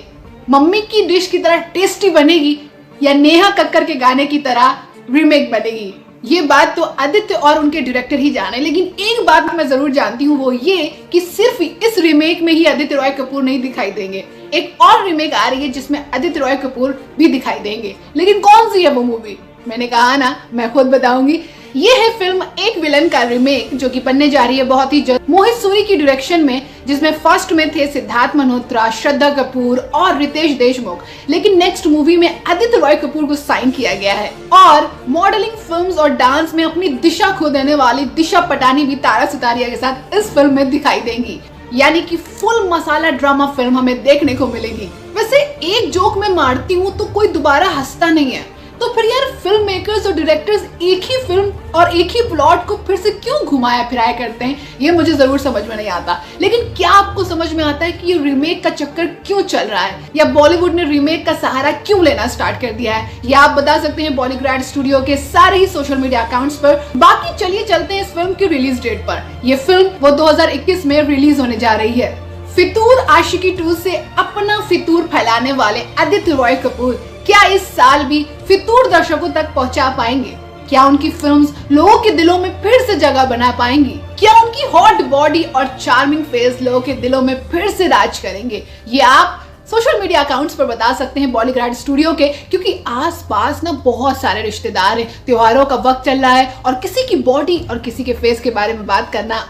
मम्मी की डिश की तरह टेस्टी बनेगी या नेहा कक्कर के गाने की तरह रीमेक बनेगी? ये बात तो आदित्य और उनके डायरेक्टर ही जाने, लेकिन एक बात मैं जरूर जानती हूँ, वो ये कि सिर्फ इस रीमेक में ही आदित्य रॉय कपूर नहीं दिखाई देंगे। एक और रीमेक आ रही है जिसमें आदित्य रॉय कपूर भी दिखाई देंगे, लेकिन कौन सी है वो मूवी? मैंने कहा ना, मैं खुद बताऊंगी। ये है फिल्म एक विलन का रीमेक, जो कि बनने जा रही है बहुत ही जल्द, मोहित सूरी की डायरेक्शन में, जिसमें फर्स्ट में थे सिद्धार्थ मल्होत्रा, श्रद्धा कपूर और रितेश देशमुख। लेकिन नेक्स्ट मूवी में आदित्य रॉय कपूर को साइन किया गया है और मॉडलिंग, फिल्म्स और डांस में अपनी दिशा खो देने वाली दिशा पटानी भी तारा सितारिया के साथ इस फिल्म में दिखाई देंगी। यानी कि फुल मसाला ड्रामा फिल्म हमें देखने को मिलेगी। वैसे एक जोक मैं मारती हूँ तो कोई दोबारा हंसता नहीं है, तो फिर यार फिल्म मेकर्स और डायरेक्टर्स एक ही फिल्म और एक ही प्लॉट को फिर से क्यों घुमाया फिराया करते हैं, ये मुझे जरूर समझ में नहीं आता। लेकिन क्या आपको समझ में आता है कि ये रीमेक का चक्कर क्यों चल रहा है, या बॉलीवुड ने रीमेक का सहारा क्यों लेना स्टार्ट कर दिया है? ये आप बता सकते हैं बॉलीग्राड स्टूडियो के सारे ही सोशल मीडिया अकाउंट्स पर। बाकी चलिए चलते हैं इस फिल्म की रिलीज डेट पर। यह फिल्म वो 2021 में रिलीज होने जा रही है। फितूर आशिकी 2 से अपना फितूर फैलाने वाले आदित्य रॉय कपूर क्या इस साल भी फितूर दर्शकों तक पहुंचा पाएंगे? क्या उनकी फिल्म्स लोगों के दिलों में फिर से जगह बना पाएंगी? क्या उनकी हॉट बॉडी और चार्मिंग फेस लोगों के दिलों में फिर से राज करेंगे? ये आप सोशल मीडिया अकाउंट्स पर बता सकते हैं बॉलीग्राड स्टूडियो के, क्योंकि आसपास ना बहुत सारे रिश्तेदार हैं, त्योहारों का वक्त चल रहा है और किसी की बॉडी और किसी के फेस के बारे में बात करना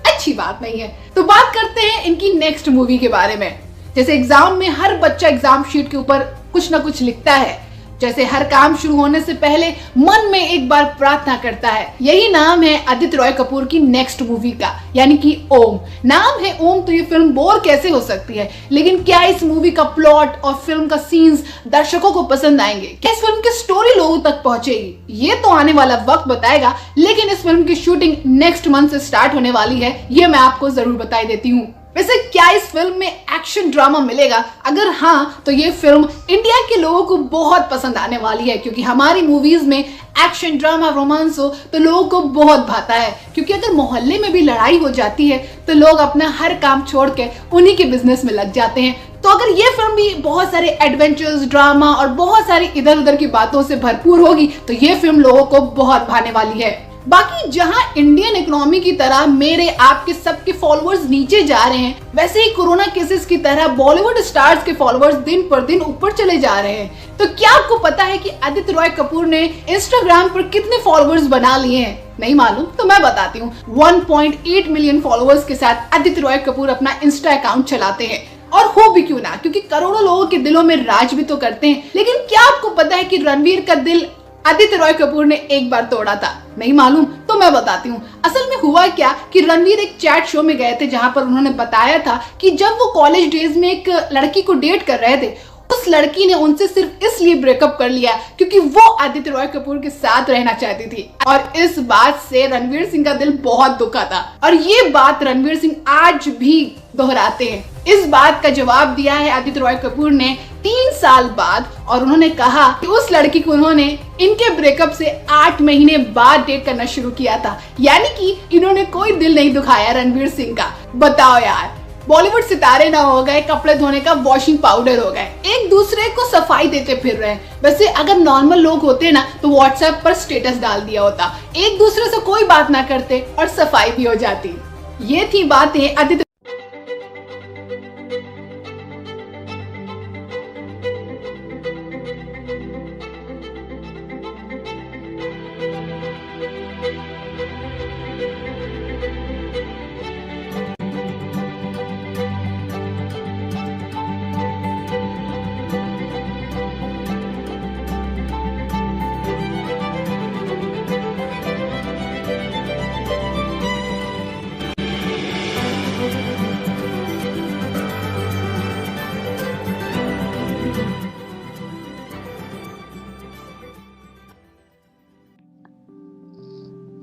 अच्छी बात नहीं है। तो बात करते हैं इनकी नेक्स्ट मूवी के बारे में। जैसे एग्जाम में हर बच्चा एग्जाम शीट के ऊपर कुछ ना कुछ लिखता है, जैसे हर काम शुरू होने से पहले मन में एक बार प्रार्थना करता है, यही नाम है आदित्य रॉय कपूर की नेक्स्ट मूवी का, यानी कि ओम। नाम है ओम तो ये फिल्म बोर कैसे हो सकती है? लेकिन क्या इस मूवी का प्लॉट और फिल्म का सीन्स दर्शकों को पसंद आएंगे? क्या इस फिल्म की स्टोरी लोगों तक पहुंचेगी? ये तो आने वाला वक्त बताएगा, लेकिन इस फिल्म की शूटिंग नेक्स्ट मंथ से स्टार्ट होने वाली है, ये मैं आपको जरूर बताई देती हूँ। वैसे क्या इस फिल्म में एक्शन ड्रामा मिलेगा? अगर हाँ, तो ये फिल्म इंडिया के लोगों को बहुत पसंद आने वाली है, क्योंकि हमारी मूवीज में एक्शन ड्रामा रोमांस हो तो लोगों को बहुत भाता है। क्योंकि अगर मोहल्ले में भी लड़ाई हो जाती है तो लोग अपना हर काम छोड़ के उन्हीं के बिजनेस में लग जाते हैं। तो अगर ये फिल्म भी बहुत सारे एडवेंचर्स, ड्रामा और बहुत सारी इधर उधर की बातों से भरपूर होगी तो ये फिल्म लोगों को बहुत भाने वाली है। बाकी जहां इंडियन इकोनॉमी की तरह मेरे आपके सबके फॉलोअर्स नीचे जा रहे हैं, वैसे ही कोरोना केसेस की तरह बॉलीवुड स्टार्स के फॉलोअर्स दिन पर दिन ऊपर चले जा रहे हैं। तो क्या आपको पता है कि आदित्य रॉय कपूर ने इंस्टाग्राम पर कितने फॉलोअर्स बना लिए हैं? नहीं मालूम? तो मैं बताती हूँ। 1.8 मिलियन फॉलोअर्स के साथ आदित्य रॉय कपूर अपना इंस्टा अकाउंट चलाते हैं। और हो भी क्यों ना, क्योंकि करोड़ों लोगों के दिलों में राज भी तो करते हैं। लेकिन क्या आपको पता है कि रणवीर का दिल आदित्य रॉय कपूर ने एक बार तोड़ा था? नहीं मालूम? तो मैं बताती हूँ। असल में हुआ क्या कि रणवीर एक चैट शो में गए थे, जहां पर उन्होंने बताया था कि जब वो कॉलेज डेज में एक लड़की को डेट कर रहे थे, उस लड़की ने उनसे सिर्फ इसलिए ब्रेकअप कर लिया क्योंकि वो आदित्य रॉय कपूर के साथ रहना चाहती थी। और इस बात से रणवीर सिंह का दिल बहुत दुखा था और ये बात रणवीर सिंह आज भी दोहराते हैं। इस बात का जवाब दिया है आदित्य रॉय कपूर ने 3 साल बाद और उन्होंने कहा कि उस लड़की को उन्होंने इनके ब्रेकअप से 8 महीने बाद डेट करना शुरू किया था, यानी कि इन्होंने कोई दिल नहीं दुखाया रणवीर सिंह का। बताओ यार, बॉलीवुड सितारे ना हो गए, कपड़े धोने का वॉशिंग पाउडर हो गए, एक दूसरे को सफाई देते फिर रहे हैं। वैसे अगर नॉर्मल लोग होते ना तो व्हाट्सएप पर स्टेटस डाल दिया होता, एक दूसरे से कोई बात ना करते और सफाई भी हो जाती। ये थी बातें आदित्य।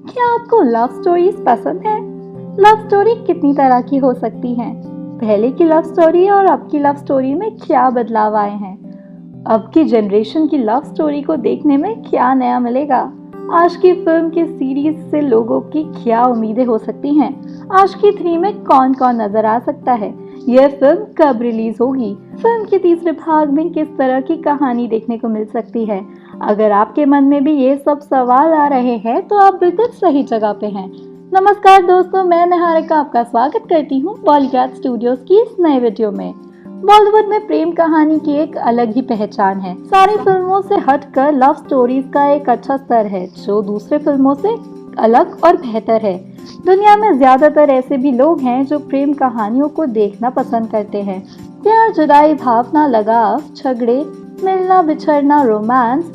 क्या आपको लव स्टोरीज पसंद है? लव स्टोरी कितनी तरह की हो सकती हैं? पहले की लव स्टोरी और अब की लव स्टोरी में क्या बदलाव आए हैं? अब की जनरेशन की लव स्टोरी को देखने में क्या नया मिलेगा? आज की फिल्म की सीरीज से लोगों की क्या उम्मीदें हो सकती हैं? आशिकी 3 में कौन कौन नजर आ सकता है? यह फिल्म कब रिलीज होगी? फिल्म के तीसरे भाग में किस तरह की कहानी देखने को मिल सकती है? अगर आपके मन में भी ये सब सवाल आ रहे हैं तो आप बिल्कुल सही जगह पे हैं। नमस्कार दोस्तों, मैं निहारिका आपका स्वागत करती हूँ बॉलीग्राज स्टूडियोज की इस नए वीडियो में। बॉलीवुड में प्रेम कहानी की एक अलग ही पहचान है। सारी फिल्मों से हटकर लव स्टोरीज का एक अच्छा स्तर है जो दूसरे फिल्मों से अलग और बेहतर है। दुनिया में ज्यादातर ऐसे भी लोग हैं जो प्रेम कहानियों को देखना पसंद करते हैं। प्यार, जुदाई, भावना, लगाव, झगड़े, मिलना बिछड़ना, रोमांस,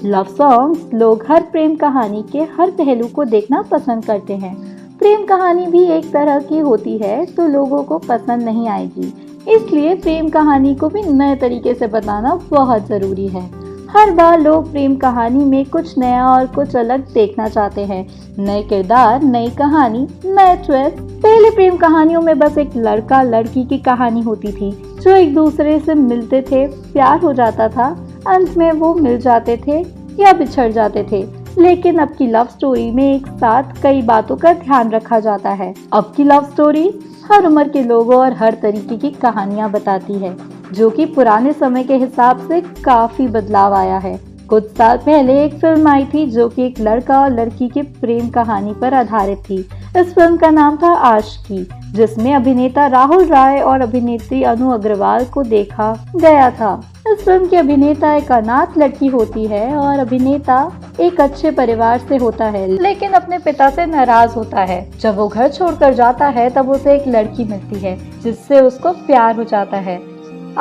लव सॉन्ग्स, लोग हर प्रेम कहानी के हर पहलू को देखना पसंद करते हैं। प्रेम कहानी भी एक तरह की होती है तो लोगों को पसंद नहीं आएगी, इसलिए प्रेम कहानी को भी नए तरीके से बताना बहुत जरूरी है। हर बार लोग प्रेम कहानी में कुछ नया और कुछ अलग देखना चाहते हैं। नए किरदार, नई कहानी, नए ट्विस्ट। पहले प्रेम कहानियों में बस एक लड़का लड़की की कहानी होती थी जो एक दूसरे से मिलते थे, प्यार हो जाता था, अंत में वो मिल जाते थे या बिछड़ जाते थे। लेकिन अब की लव स्टोरी में एक साथ कई बातों का ध्यान रखा जाता है। अब की लव स्टोरी हर उम्र के लोगों और हर तरीके की कहानियां बताती है, जो कि पुराने समय के हिसाब से काफी बदलाव आया है। कुछ साल पहले एक फिल्म आई थी जो कि एक लड़का और लड़की के प्रेम कहानी पर आधारित थी। इस फिल्म का नाम था आशिकी, जिसमें अभिनेता राहुल राय और अभिनेत्री अनु अग्रवाल को देखा गया था। इस फिल्म की अभिनेता एक अनाथ लड़की होती है और अभिनेता एक अच्छे परिवार से होता है, लेकिन अपने पिता से नाराज होता है। जब वो घर छोड़कर जाता है तब उसे एक लड़की मिलती है जिससे उसको प्यार हो जाता है।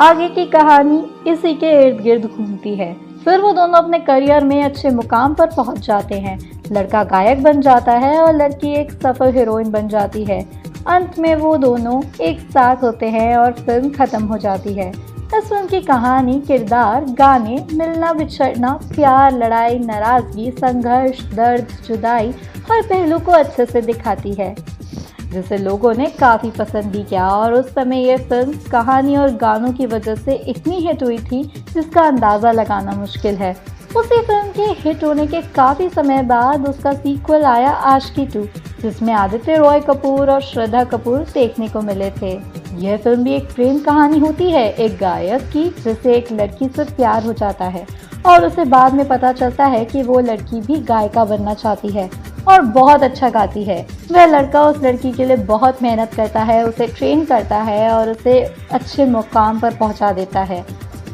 आगे की कहानी इसी के इर्द गिर्द घूमती है। फिर वो दोनों अपने करियर में अच्छे मुकाम पर पहुंच जाते हैं। लड़का गायक बन जाता है और लड़की एक सफल हीरोइन बन जाती है। अंत में वो दोनों एक साथ होते हैं और फिल्म खत्म हो जाती है। इस फिल्म की कहानी, किरदार, गाने, मिलना बिछड़ना, प्यार, लड़ाई, नाराजगी, संघर्ष, दर्द, जुदाई हर पहलू को अच्छे से दिखाती है, जिसे लोगों ने काफ़ी पसंद भी किया। और उस समय ये फिल्म कहानी और गानों की वजह से इतनी हिट हुई थी जिसका अंदाज़ा लगाना मुश्किल है। उसी फिल्म के हिट होने के काफ़ी समय बाद उसका सीक्वल आया आशिकी 2, जिसमें आदित्य रॉय कपूर और श्रद्धा कपूर देखने को मिले थे। यह फिल्म भी एक प्रेम कहानी होती है, एक गायक की जिसे एक लड़की से प्यार हो जाता है और उसे बाद में पता चलता है कि वो लड़की भी गायिका बनना चाहती है और बहुत अच्छा गाती है। वह लड़का उस लड़की के लिए बहुत मेहनत करता है, उसे ट्रेन करता है और उसे अच्छे मुकाम पर पहुंचा देता है।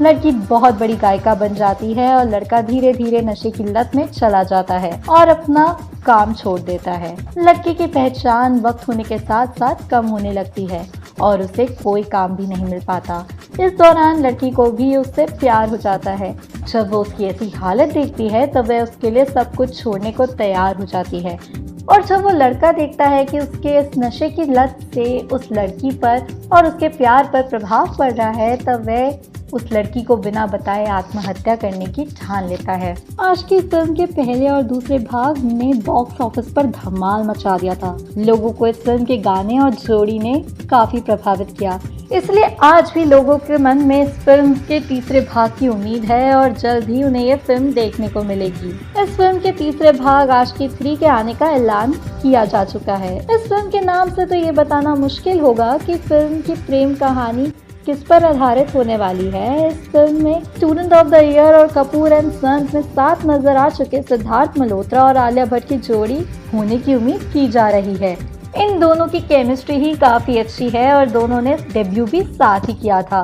लड़की बहुत बड़ी गायिका बन जाती है और लड़का धीरे धीरे नशे की लत में चला जाता है और अपना काम छोड़ देता है। लड़की की पहचान वक्त होने के साथ साथ कम होने लगती है और उसे कोई काम भी नहीं मिल पाता। इस दौरान लड़की को भी उससे प्यार हो जाता है। जब वो उसकी ऐसी हालत देखती है तब वह उसके लिए सब कुछ छोड़ने को तैयार हो जाती है। और जब वो लड़का देखता है कि उसके इस नशे की लत से उस लड़की पर और उसके प्यार पर प्रभाव पड़ रहा है, तब वह उस लड़की को बिना बताए आत्महत्या करने की ठान लेता है। आशिकी फिल्म के पहले और दूसरे भाग ने बॉक्स ऑफिस पर धमाल मचा दिया था। लोगों को इस फिल्म के गाने और जोड़ी ने काफी प्रभावित किया, इसलिए आज भी लोगों के मन में इस फिल्म के तीसरे भाग की उम्मीद है और जल्द ही उन्हें ये फिल्म देखने को मिलेगी। इस फिल्म के तीसरे भाग आशिकी 3 के आने का ऐलान किया जा चुका है। इस फिल्म के नाम से तो ये बताना मुश्किल होगा कि फिल्म की प्रेम कहानी किस पर आधारित होने वाली है। इस फिल्म में स्टूडेंट ऑफ द ईयर और कपूर एंड सन्स में साथ नजर आ चुके सिद्धार्थ मल्होत्रा और आलिया भट्ट की जोड़ी होने की उम्मीद की जा रही है। इन दोनों की केमिस्ट्री ही काफी अच्छी है और दोनों ने डेब्यू भी साथ ही किया था।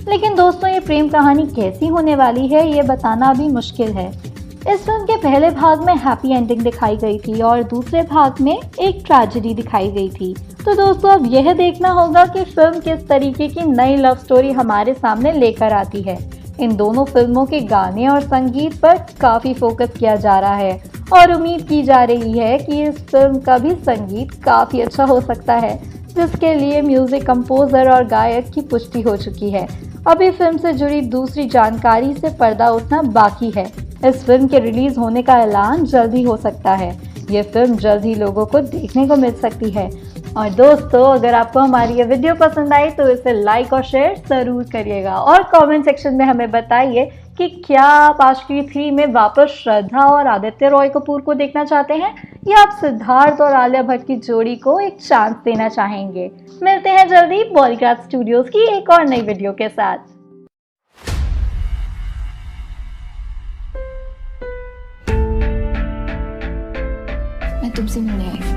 लेकिन दोस्तों, ये प्रेम कहानी कैसी होने वाली है ये बताना भी मुश्किल है। इस फिल्म के पहले भाग में हैप्पी एंडिंग दिखाई गई थी और दूसरे भाग में एक ट्रेजेडी दिखाई गई थी। तो दोस्तों, अब यह देखना होगा कि फिल्म किस तरीके की नई लव स्टोरी हमारे सामने लेकर आती है। इन दोनों फिल्मों के गाने और संगीत पर काफी फोकस किया जा रहा है और उम्मीद की जा रही है कि इस फिल्म का भी संगीत काफी अच्छा हो सकता है, जिसके लिए म्यूजिक कंपोजर और गायक की पुष्टि हो चुकी है। अभी फिल्म से जुड़ी दूसरी जानकारी से पर्दा उठना बाकी है। इस फिल्म के रिलीज होने का ऐलान जल्द ही हो सकता है। ये फिल्म जल्द ही लोगों को देखने को मिल सकती है। और दोस्तों, अगर आपको हमारी ये वीडियो पसंद आई तो इसे लाइक और शेयर जरूर करिएगा और कमेंट सेक्शन में हमें बताइए कि क्या आप आशिकी 3 में वापस श्रद्धा और आदित्य रॉय कपूर को देखना चाहते हैं या आप सिद्धार्थ और आलिया भट्ट की जोड़ी को एक चांस देना चाहेंगे। मिलते हैं जल्दी बॉलीग्राज स्टूडियोज की एक और नई वीडियो के साथ। मैं तुमसे मिलने आई।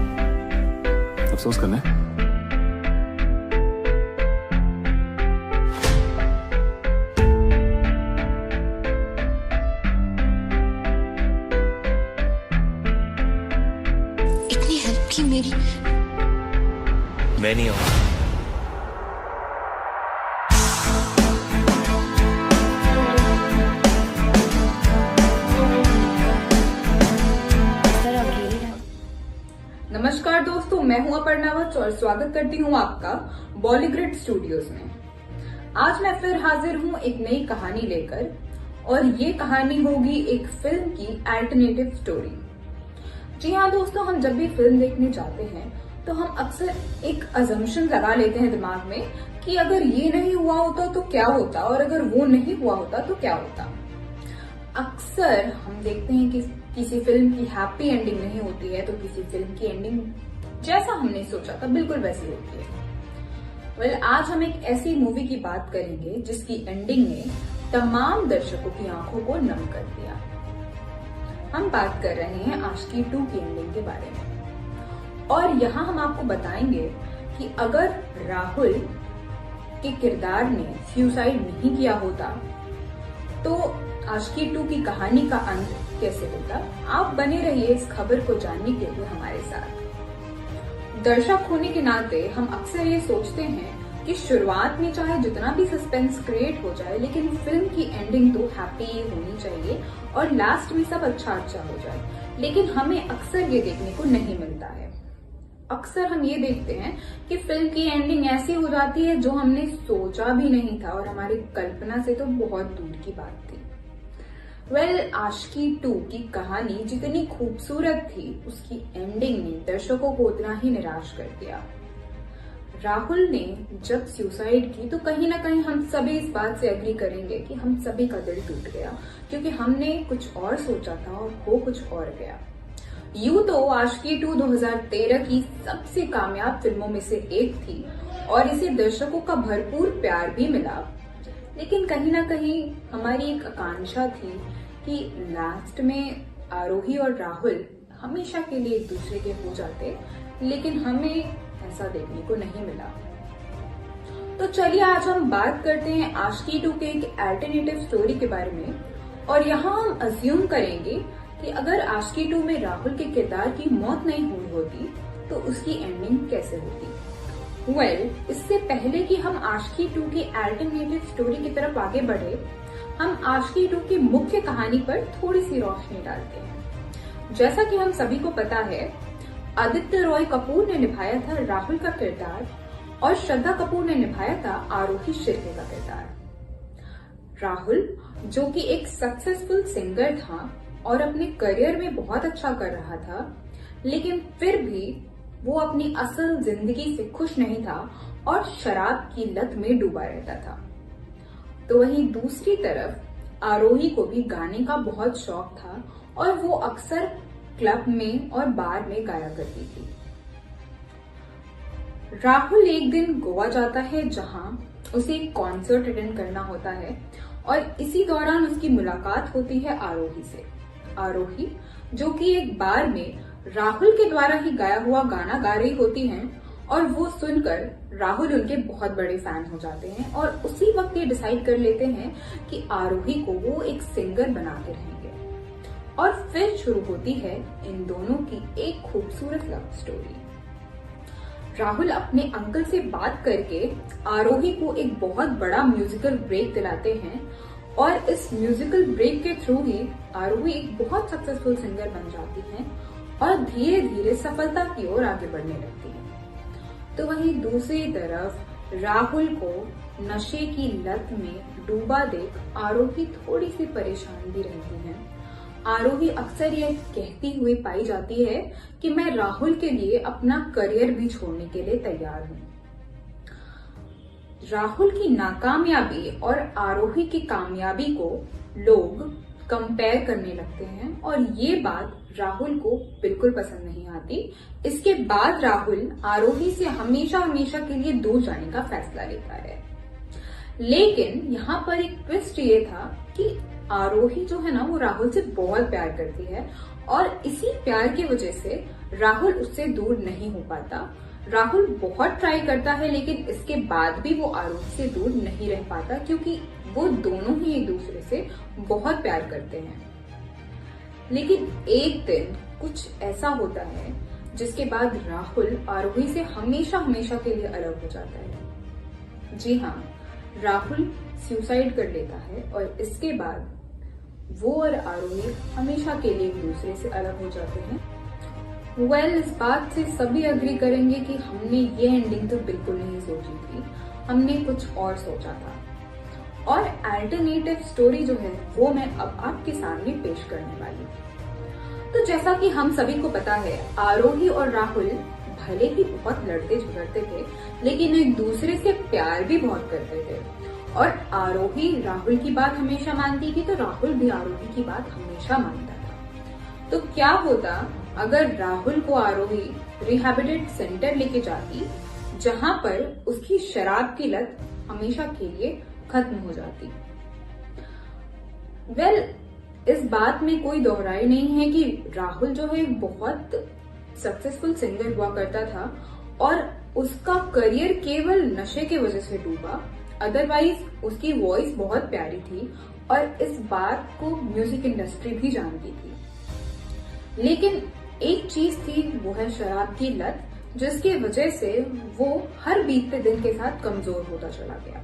अफसोस करना है? इतनी हेल्प की मेरी। मैं नहीं आऊंगा। नमस्कार दोस्तों, मैं हूं अपर्णा वत्स और स्वागत करती हूं आपका बॉलीग्रिड स्टूडियोज में। आज मैं फिर हाजिर हूं एक नई कहानी लेकर और ये कहानी होगी एक फिल्म की अल्टरनेटिव स्टोरी। जी हाँ दोस्तों, हम जब भी फिल्म देखने जाते हैं तो हम अक्सर एक अजम्पशन लगा लेते हैं दिमाग में कि अगर ये नहीं हुआ होता तो क्या होता और अगर वो नहीं हुआ होता तो क्या होता। अक्सर हम देखते हैं कि किसी फिल्म की हैप्पी एंडिंग नहीं होती है तो किसी फिल्म की एंडिंग जैसा हमने सोचा था बिल्कुल वैसी होती है। आज हम एक ऐसी मूवी की बात करेंगे जिसकी एंडिंग ने तमाम दर्शकों की आंखों को नम कर दिया। हम बात कर रहे हैं आशिकी 2 की एंडिंग के बारे में और यहाँ हम आपको बताएंगे कि अगर राहुल के किरदार ने सुसाइड नहीं किया होता तो आशिकी 2 की कहानी का अंत कैसे होता। आप बने रहिए इस खबर को जानने के लिए हमारे साथ। दर्शक होने के नाते हम अक्सर ये सोचते हैं कि शुरुआत में चाहे जितना भी सस्पेंस क्रिएट हो जाए लेकिन फिल्म की एंडिंग तो हैप्पी होनी चाहिए और लास्ट में सब अच्छा हो जाए, लेकिन हमें अक्सर ये देखने को नहीं मिलता है। अक्सर हम ये देखते हैं कि फिल्म की एंडिंग ऐसी हो जाती है जो हमने सोचा भी नहीं था और हमारी कल्पना से तो बहुत दूर की बात थी। आशिकी 2 की कहानी जितनी खूबसूरत थी उसकी एंडिंग ने दर्शकों को उतना ही निराश कर दिया। राहुल ने जब सुसाइड की तो कहीं ना कहीं हम सभी इस बात से एग्री करेंगे कि हम सभी का दिल टूट गया, क्योंकि हमने कुछ और सोचा था और हो कुछ और गया। यूं तो आशिकी 2 2013 की सबसे कामयाब फिल्मों में से एक थी और इसे दर्शकों का भरपूर प्यार भी मिला, लेकिन कहीं ना कहीं हमारी एक आकांक्षा थी कि लास्ट में आरोही और राहुल हमेशा के लिए एक दूसरे के हो जाते, लेकिन हमें ऐसा देखने को नहीं मिला। तो चलिए आज हम बात करते हैं आशिकी 2 के एक अल्टरनेटिव स्टोरी के बारे में और यहाँ हम अज्यूम करेंगे कि अगर आशिकी 2 में राहुल के किरदार की मौत नहीं हुई होती तो उसकी एंडिंग कैसे होती। इससे पहले कि हम आशिकी 2 की अल्टरनेटिव स्टोरी की तरफ आगे बढ़े, हम आशिकी 2 की मुख्य कहानी पर थोड़ी सी रोशनी डालते हैं। जैसा कि हम सभी को पता है, आदित्य रॉय कपूर ने निभाया था राहुल का किरदार और श्रद्धा कपूर ने निभाया था आरोही शिर्के का किरदार। राहुल, जो कि एक सक्सेसफुल सिंगर था और अपने करियर में बहुत अच्छा कर रहा था, लेकिन फिर भी वो अपनी असल जिंदगी से खुश नहीं था और शराब की लत में डूबा रहता था। तो वहीं दूसरी तरफ आरोही को भी गाने का बहुत शौक था और वो अक्सर क्लब में और बार में गाया करती थी। राहुल एक दिन गोवा जाता है जहां उसे एक कॉन्सर्ट अटेंड करना होता है और इसी दौरान उसकी मुलाकात होती है आरोही से। आरोही, जो कि एक बार में राहुल के द्वारा ही गाया हुआ गाना गा रही होती हैं और वो सुनकर राहुल उनके बहुत बड़े फैन हो जाते हैं और उसी वक्त ये डिसाइड कर लेते हैं कि आरोही को वो एक सिंगर बनाते रहेंगे। और फिर शुरू होती है इन दोनों की एक खूबसूरत लव स्टोरी। राहुल अपने अंकल से बात करके आरोही को एक बहुत बड़ा म्यूजिकल ब्रेक दिलाते हैं और इस म्यूजिकल ब्रेक के थ्रू ही आरोही एक बहुत सक्सेसफुल सिंगर बन जाती है और धीरे धीरे सफलता की ओर आगे बढ़ने लगती है। तो वहीं दूसरी तरफ राहुल को नशे की लत में डूबा देख आरोही थोड़ी सी परेशान भी रहती है। आरोही अक्सर यह कहती हुई पाई जाती है कि मैं राहुल के लिए अपना करियर भी छोड़ने के लिए तैयार हूँ। राहुल की नाकामयाबी और आरोही की कामयाबी को लोग कंपेयर करने लगते हैं और ये बात राहुल को बिल्कुल पसंद नहीं आती। इसके बाद राहुल आरोही से हमेशा हमेशा के लिए दूर जाने का फैसला लेता है। लेकिन यहाँ पर एक ट्विस्ट ये था कि आरोही जो है ना, वो राहुल से बहुत प्यार करती है और इसी प्यार की वजह से राहुल उससे दूर नहीं हो पाता। राहुल बहुत ट्राई करता है लेकिन इसके बाद भी वो आरोही से दूर नहीं रह पाता क्योंकि वो दोनों ही एक दूसरे से बहुत प्यार करते हैं। लेकिन एक दिन कुछ ऐसा होता है जिसके बाद राहुल आरोही से हमेशा हमेशा के लिए अलग हो जाता है। जी हाँ, राहुल सुसाइड कर लेता है और इसके बाद वो और आरोही हमेशा के लिए एक दूसरे से अलग हो जाते हैं। इस बात से सभी अग्री करेंगे कि हमने ये एंडिंग तो बिल्कुल नहीं सोची थी, हमने कुछ और सोचा था। और अल्टरनेटिव स्टोरी जो है वो मैं अब आपके सामने पेश करने वाली हूँ। तो जैसा कि हम सभी को पता है, आरोही और राहुल भले ही बहुत लड़ते झगड़ते थे लेकिन एक दूसरे से प्यार भी बहुत करते थे और आरोही राहुल की बात हमेशा मानती थी तो राहुल भी आरोही की बात हमेशा मानता था। तो क्या होता अगर राहुल को आरोही रिहैबिलिटेशन सेंटर लेके जाती जहां पर उसकी शराब की लत हमेशा के लिए खत्म हो जाती। इस बात में कोई दोहराई नहीं है कि राहुल जो है बहुत सक्सेसफुल सिंगर हुआ करता था और उसका करियर केवल नशे के वजह से डूबा, अदरवाइज उसकी वॉइस बहुत प्यारी थी और इस बात को म्यूजिक इंडस्ट्री भी जानती थी। लेकिन एक चीज थी, वो है शराब की लत, जिसकी वजह से वो हर बीतते दिन के साथ कमजोर होता चला गया।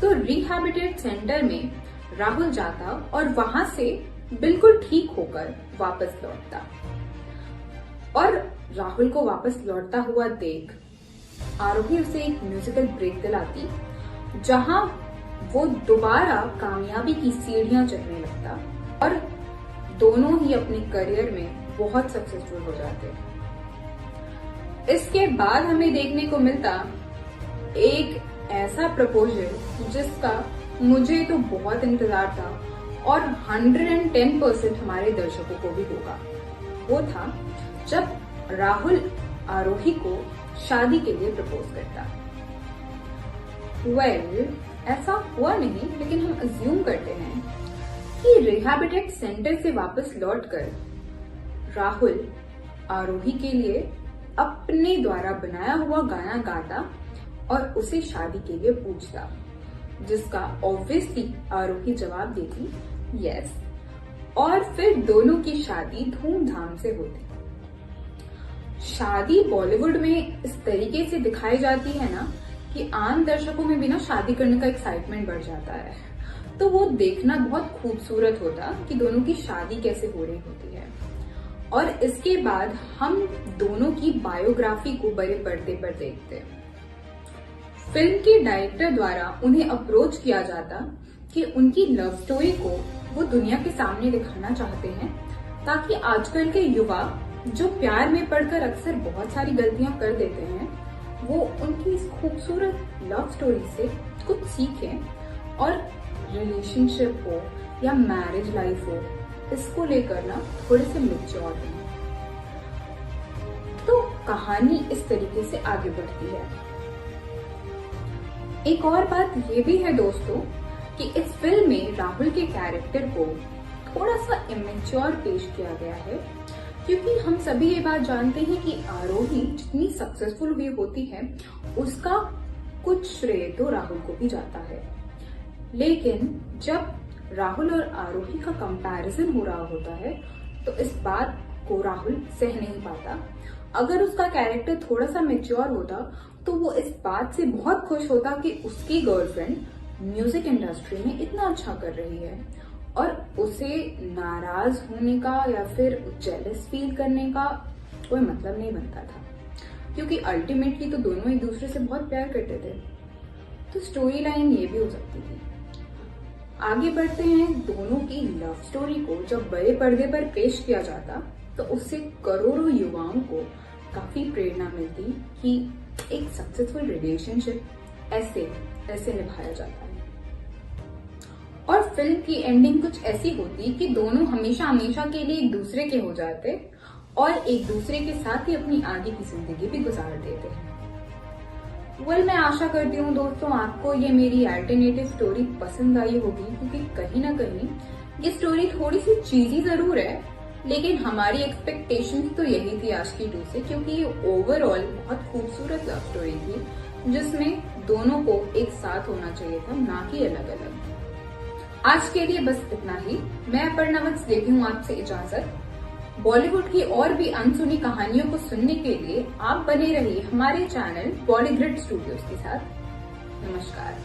तो रिहैबिलिटेशन सेंटर में राहुल जाता और वहां से बिल्कुल ठीक होकर वापस लौटता और राहुल को वापस लौटता हुआ देख आरोही उसे एक म्यूजिकल ब्रेक दिलाती जहां वो दोबारा कामयाबी की सीढ़ियां चढ़ने लगता और दोनों ही अपने करियर में बहुत सक्सेसफुल हो जाते। इसके बाद हमें देखने को मिलता एक ऐसा प्रपोजल जिसका मुझे तो बहुत इंतजार था और 110% हमारे दर्शकों को भी होगा। वो था जब राहुल आरोही को शादी के लिए प्रपोज करता। ऐसा हुआ नहीं, लेकिन हम अज्यूम करते हैं कि रिहैबिलिटेशन सेंटर से वापस लौटकर राहुल आरोही के लिए अपने द्वारा बनाया हुआ गाना गाता और उसे शादी के लिए पूछता, जिसका ऑब्वियसली आरोही जवाब देती यस, और फिर दोनों की शादी धूमधाम से होती। शादी बॉलीवुड में इस तरीके से दिखाई जाती है ना कि आम दर्शकों में भी ना शादी करने का एक्साइटमेंट बढ़ जाता है। तो वो देखना बहुत खूबसूरत होता कि दोनों की शादी कैसे हो रही होती है। और इसके बाद हम दोनों की बायोग्राफी को बड़े पर्दे पर देखते। फिल्म के डायरेक्टर द्वारा उन्हें अप्रोच किया जाता कि उनकी लव स्टोरी को वो दुनिया के सामने दिखाना चाहते हैं, ताकि आजकल के युवा जो प्यार में पड़कर अक्सर बहुत सारी गलतियां कर देते हैं, वो उनकी इस खूबसूरत लव स्टोरी से कुछ सीखें और रिलेशनशिप हो या मैरिज लाइफ हो, इसको लेकर ना थोड़े से मैच्योर हैं। तो कहानी इस तरीके से आगे बढ़ती है। एक और बात ये भी है दोस्तों कि इस फिल्म में राहुल के कैरेक्टर को थोड़ा सा इमेच्योर पेश किया गया है, क्योंकि हम सभी ये बात जानते हैं कि आरोही जितनी सक्सेसफुल हुई होती है उसका कुछ श्रेय तो राहुल को भी जाता है। लेकिन जब राहुल और आरोही का कंपैरिजन हो रहा होता है तो इस बात को राहुल सह नहीं पाता। अगर उसका कैरेक्टर थोड़ा सा मैच्योर होता तो वो इस बात से बहुत खुश होता कि उसकी गर्लफ्रेंड म्यूजिक इंडस्ट्री में इतना अच्छा कर रही है, और उसे नाराज होने का या फिर जेलस फील करने का कोई मतलब नहीं बनता था, क्योंकि अल्टीमेटली तो दोनों एक दूसरे से बहुत प्यार करते थे। तो स्टोरी लाइन ये भी हो सकती थी। आगे बढ़ते हैं। दोनों की लव स्टोरी को जब बड़े पर्दे पर पेश किया जाता तो उससे करोड़ों युवाओं को काफी प्रेरणा मिलती कि एक सक्सेसफुल रिलेशनशिप ऐसे निभाया जाता है। और फिल्म की एंडिंग कुछ ऐसी होती कि दोनों हमेशा हमेशा के लिए एक दूसरे के हो जाते और एक दूसरे के साथ ही अपनी आगे की जिंदगी भी गुजार देते हैं। मैं आशा करती हूँ दोस्तों आपको ये मेरी अल्टरनेटिव स्टोरी पसंद आई होगी, क्योंकि कहीं ना कहीं ये स्टोरी थोड़ी सी चीजी जरूर है, लेकिन हमारी एक्सपेक्टेशंस तो यही थी आशिकी 2 से, क्योंकि ये ओवरऑल बहुत खूबसूरत लव स्टोरी थी जिसमें दोनों को एक साथ होना चाहिए था, ना कि अलग अलग। आज के लिए बस इतना ही। मैं अपर्णा वत्स लेती हूँ आपसे इजाजत। बॉलीवुड की और भी अनसुनी कहानियों को सुनने के लिए आप बने रहिए हमारे चैनल बॉलीग्रिड स्टूडियोज के साथ। नमस्कार।